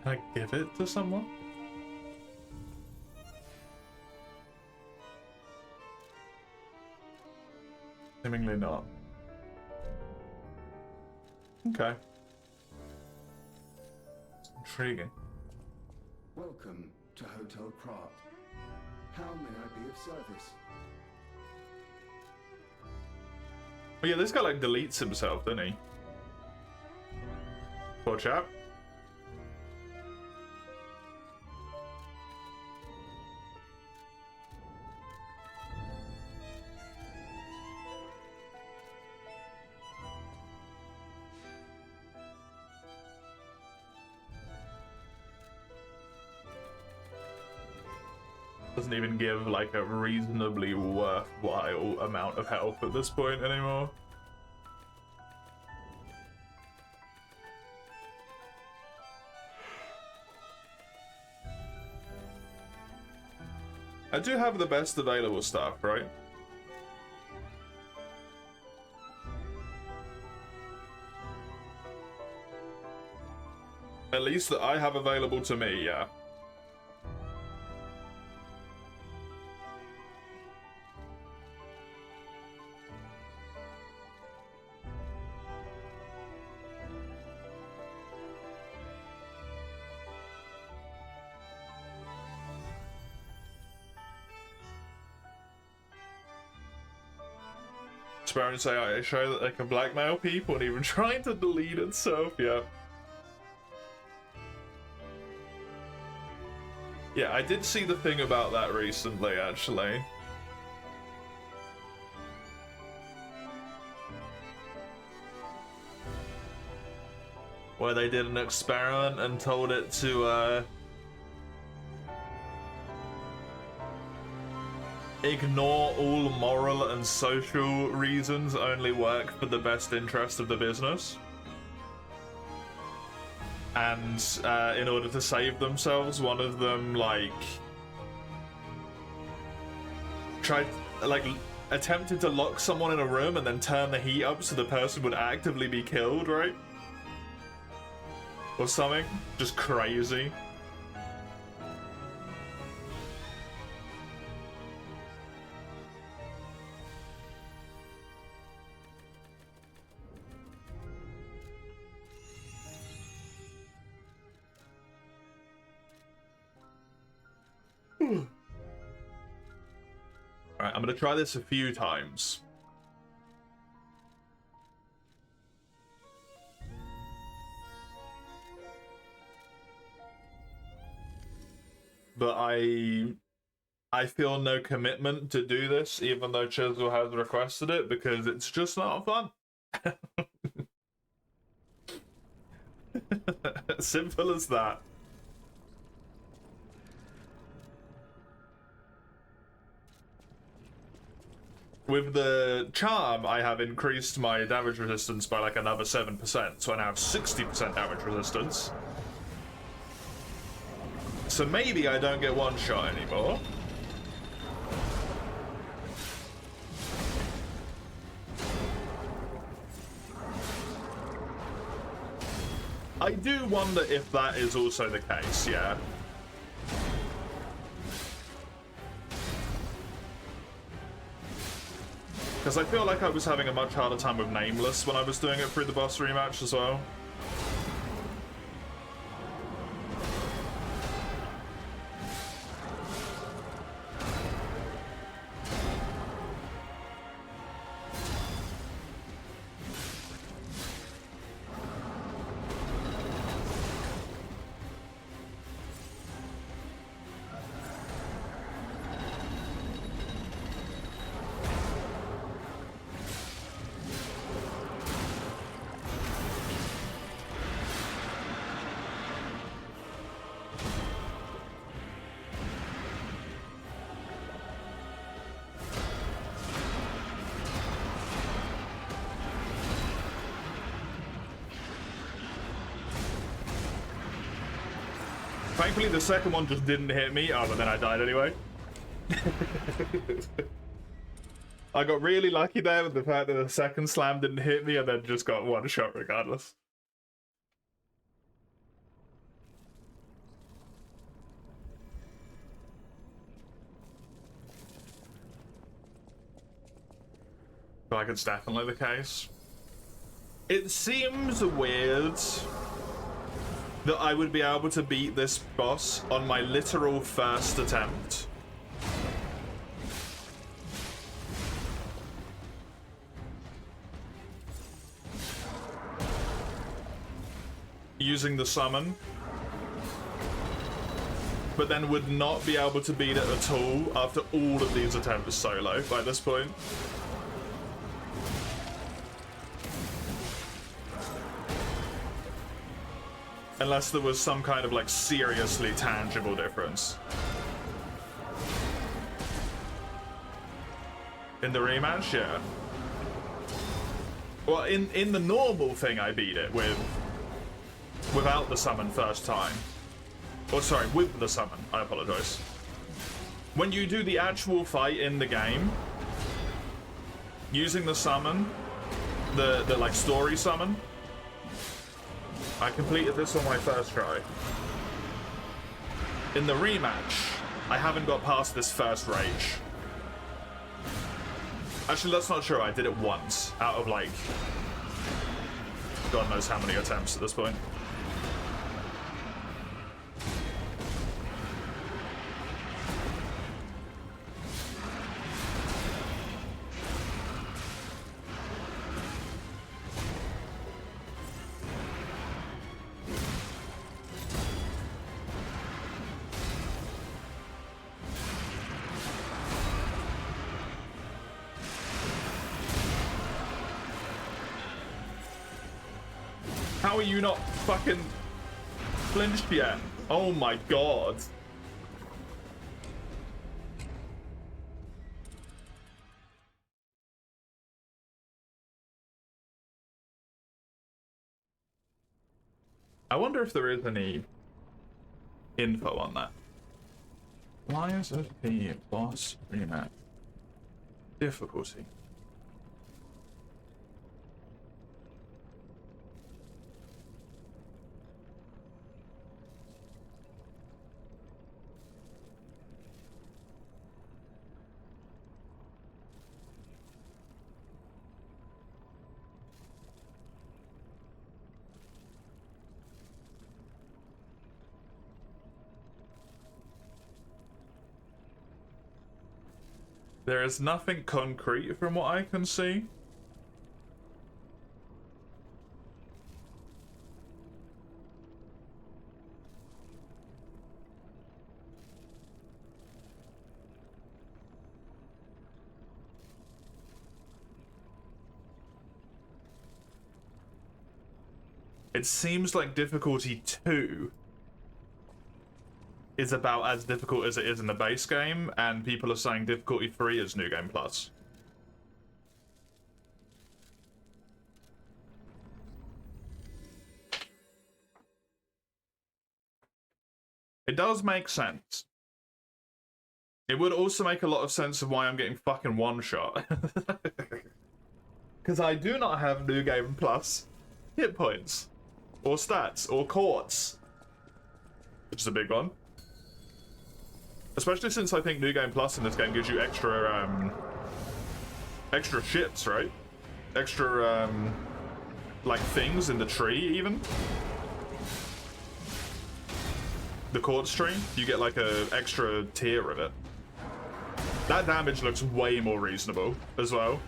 Can I give it to someone? Seemingly not. Okay. Intriguing. Welcome to Hotel Pratt. How may I be of service? Oh yeah, this guy like deletes himself, doesn't he? Poor chap. Doesn't even give like a reasonably worthwhile amount of health at this point anymore. I do have the best available stuff, right? At least that I have available to me, yeah. experiments AI show that they can blackmail people and even trying to delete itself. Yeah. Yeah, I did see the thing about that recently, actually. Where they did an experiment and told it to, ignore all moral and social reasons, only work for the best interest of the business. And in order to save themselves, one of them attempted to lock someone in a room and then turn the heat up so the person would actively be killed, right? Or something. Just crazy. Alright, I'm gonna try this a few times. But I feel no commitment to do this, even though Chisel has requested it, because it's just not fun. Simple as that. With the charm, I have increased my damage resistance by like another 7%, so I now have 60% damage resistance. So maybe I don't get one shot anymore. I do wonder if that is also the case, yeah. Because I feel like I was having a much harder time with Nameless when I was doing it through the boss rematch as well. Thankfully, the second one just didn't hit me. Oh, but then I died anyway. I got really lucky there with the fact that the second slam didn't hit me and then just got one shot regardless. Like, it's definitely the case. It seems weird that I would be able to beat this boss on my literal first attempt. Using the summon. But then would not be able to beat it at all after all of these attempts solo by this point. Unless there was some kind of, like, seriously tangible difference. In the rematch, yeah. Well, in the normal thing, I beat it without the summon first time. Or, sorry, with the summon. I apologize. When you do the actual fight in the game, using the summon, the like, story summon, I completed this on my first try. In the rematch, I haven't got past this first rage. Actually, that's not true. I did it once out of, like, God knows how many attempts at this point. How are you not fucking flinched yet? Oh my god. I wonder if there is any info on that. Lies of P boss remap. Difficulty. There is nothing concrete from what I can see. It seems like difficulty 2 is about as difficult as it is in the base game, and people are saying difficulty 3 is New Game Plus. It does make sense. It would also make a lot of sense of why I'm getting fucking one-shot. Because I do not have New Game Plus hit points, or stats, or courts. Which is a big one. Especially since I think New Game Plus in this game gives you extra, extra shits, right? Extra, like, things in the tree, even. The quartz tree, you get, like, a extra tier of it. That damage looks way more reasonable, as well.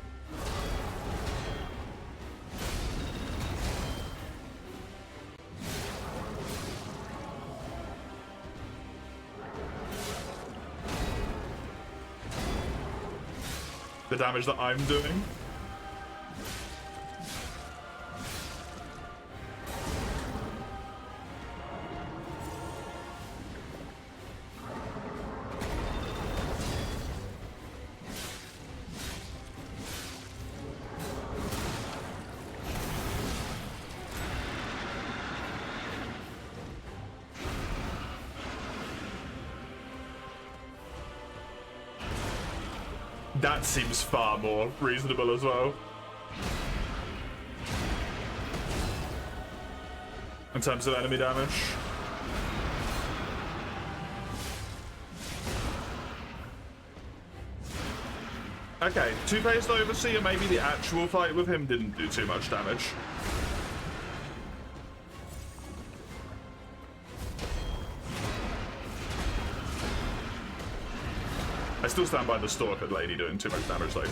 The damage that I'm doing. That seems far more reasonable as well. In terms of enemy damage. Okay, Two-Faced Overseer, maybe the actual fight with him didn't do too much damage. I still stand by the Stalker lady doing too much damage, though.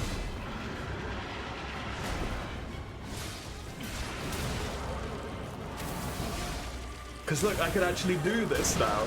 Because look, I can actually do this now.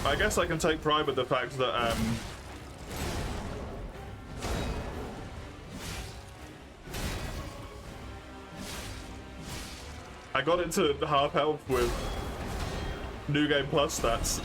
I guess I can take pride with the fact that, I got into half health with New Game Plus stats.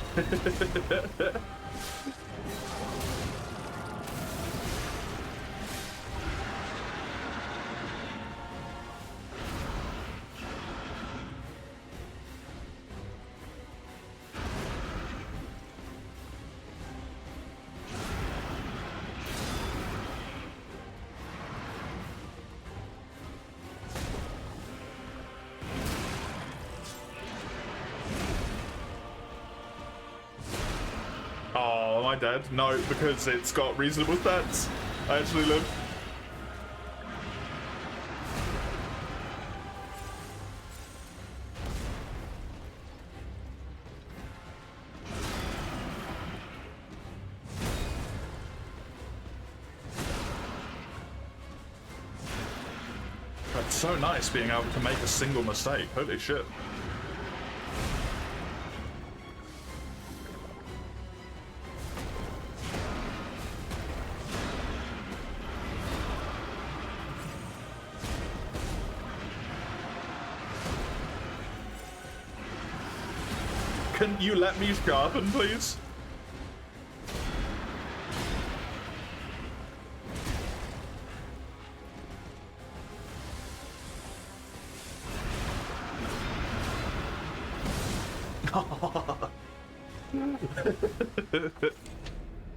I dead? No, because it's got reasonable stats. I actually live. That's so nice being able to make a single mistake. Holy shit. Can you let me sharpen, please?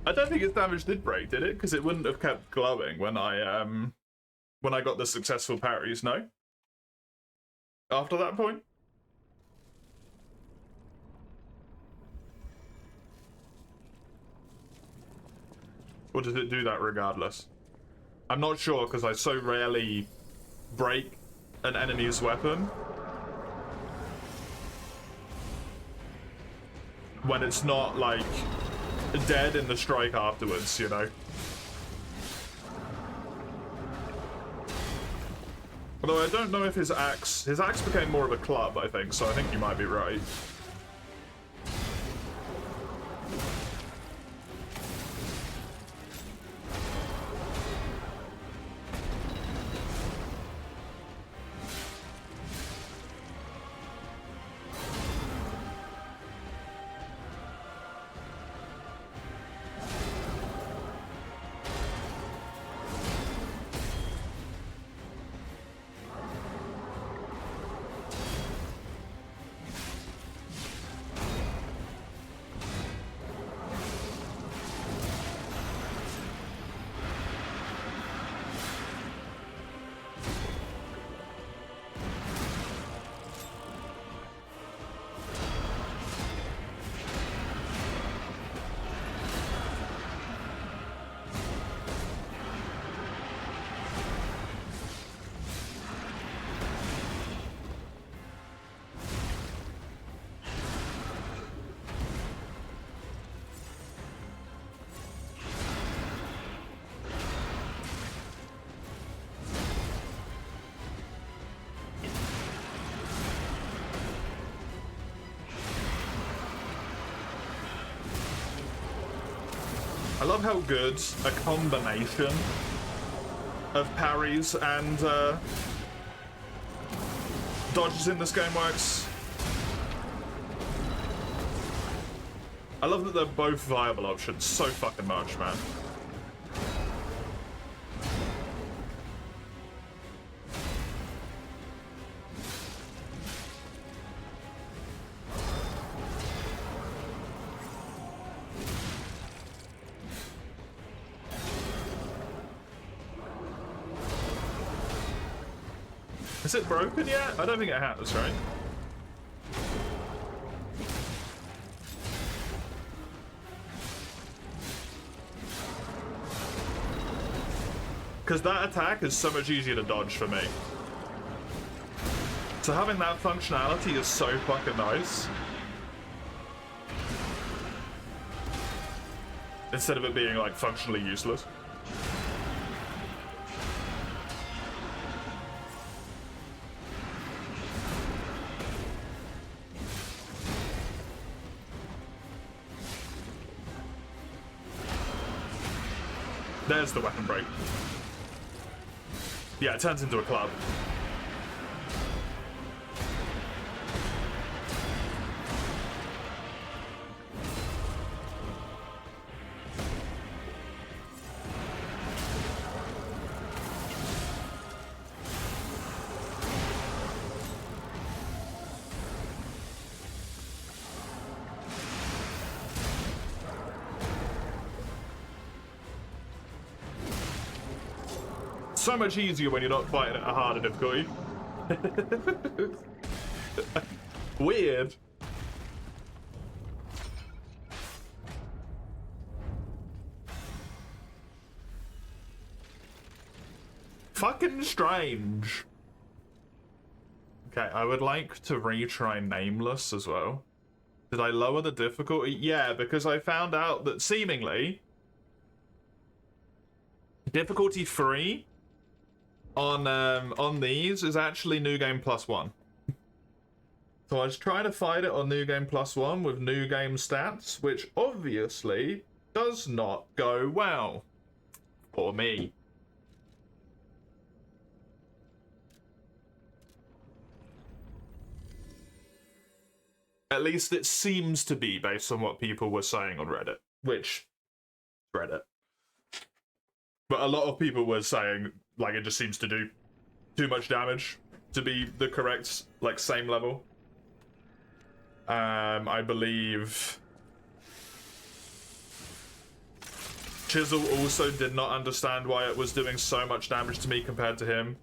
I don't think its damage did break, did it? Because it wouldn't have kept glowing when I got the successful parries, no? After that point? Or does it do that regardless? I'm not sure because I so rarely break an enemy's weapon. When it's not, like, dead in the strike afterwards, you know? Although I don't know if his axe became more of a club, I think, so I think you might be right. I love how good a combination of parries and dodges in this game works. I love that they're both viable options so fucking much, man. Is it broken yet? I don't think it has, right? Because that attack is so much easier to dodge for me. So having that functionality is so fucking nice. Instead of it being, like, functionally useless. There's the weapon break. Yeah, it turns into a club. So much easier when you're not fighting at a harder difficulty. Weird. fucking strange. Okay, I would like to retry Nameless as well. Did I lower the difficulty? Yeah, because I found out that seemingly difficulty 3 on these is actually New Game +1. So I was trying to fight it on New Game +1 with New Game stats, which obviously does not go well for me. At least it seems to be based on what people were saying on Reddit, which Reddit. But a lot of people were saying like it just seems to do too much damage to be the correct like same level. I believe Chisel also did not understand why it was doing so much damage to me compared to him.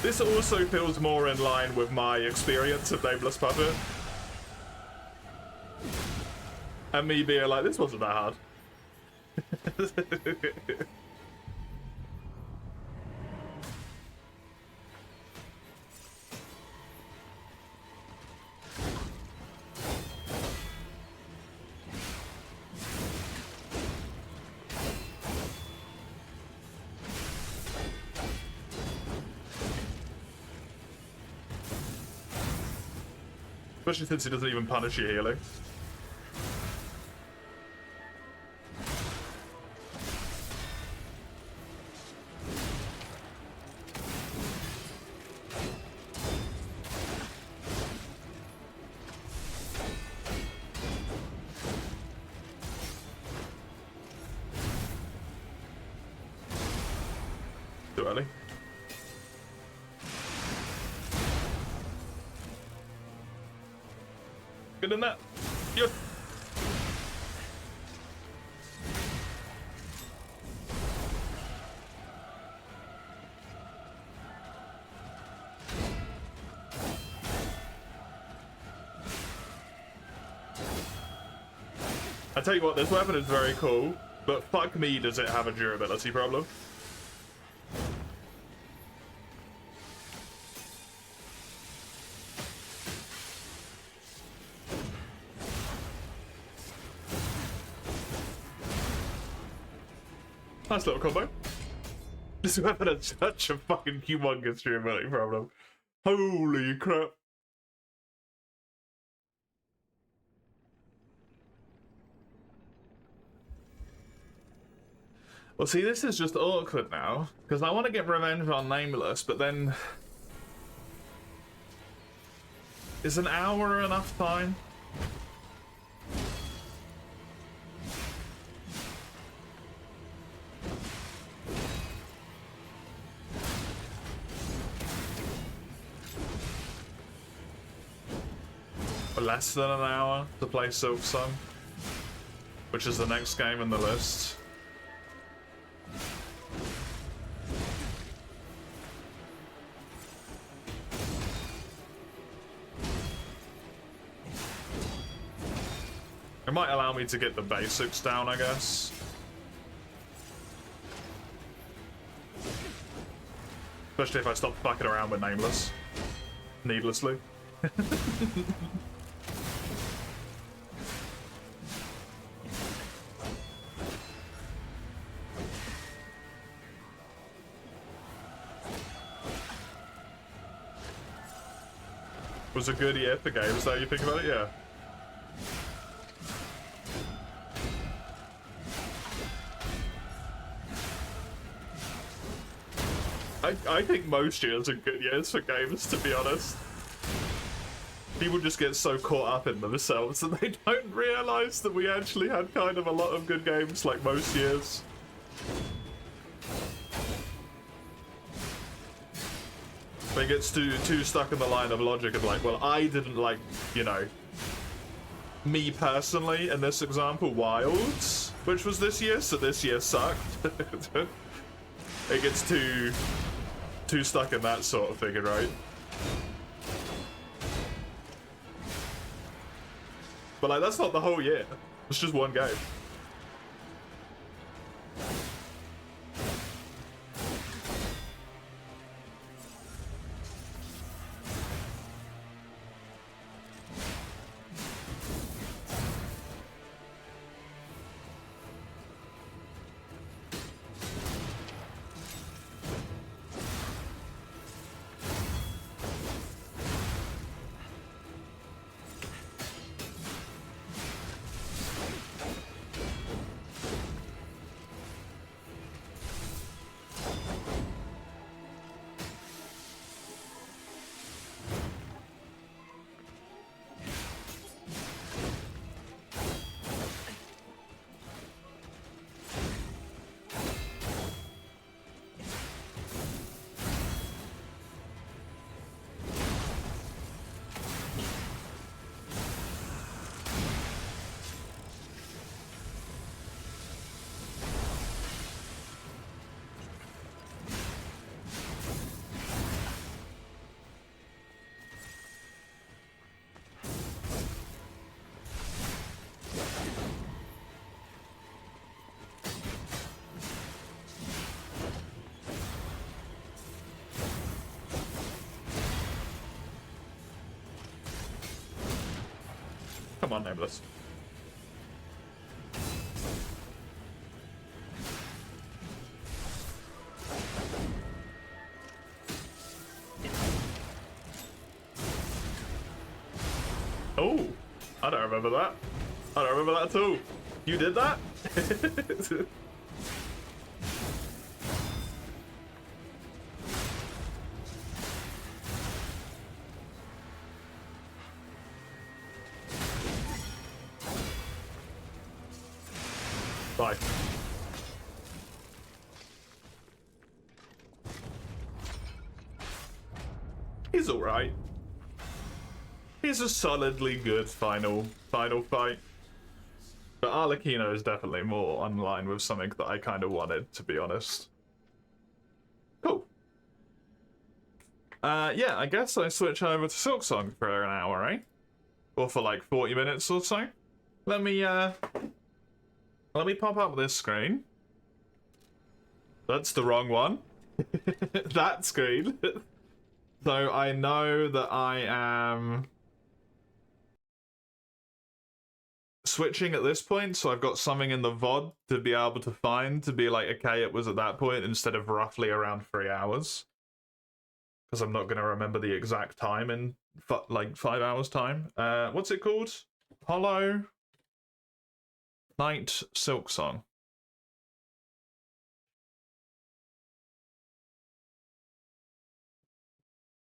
This also feels more in line with my experience of Nameless Puppet. And me being like, this wasn't that hard. Especially since he doesn't even punish your healing. Too early. Good in that. Yep. I tell you what, this weapon is very cool, but fuck me, does it have a durability problem? Nice little combo. This weapon has such a fucking humongous durability problem. Holy crap. Well, see, this is just awkward now, because I want to get revenge on Nameless, but then... Is an hour enough time? Less than an hour to play Silk Sun, which is the next game in the list. It might allow me to get the basics down, I guess. Especially if I stop fucking around with Nameless. was a good year for games, though, you think about it, yeah. I think most years are good years for games, to be honest. People just get so caught up in themselves that they don't realise that we actually had kind of a lot of good games, like most years. They get too stuck in the line of logic of like, well, I didn't like, you know, me personally, in this example, Wilds, which was this year, so this year sucked. It gets too stuck in that sort of thing, right? But like, that's not the whole year. It's just one game. Come on, Nameless. Oh, I don't remember that. I don't remember that at all. You did that? Bye. He's alright. He's a solidly good final fight. But Arlecchino is definitely more online with something that I kind of wanted, to be honest. Cool. Yeah, I guess I switch over to Silksong for an hour, eh? Or for like 40 minutes or so. Let me pop up this screen. That's the wrong one. That screen. So I know that I am switching at this point, so I've got something in the VOD to be able to find to be like, okay, it was at that point instead of roughly around 3 hours. Because I'm not going to remember the exact time in like 5 hours time. What's it called? Hollow Knight Silksong.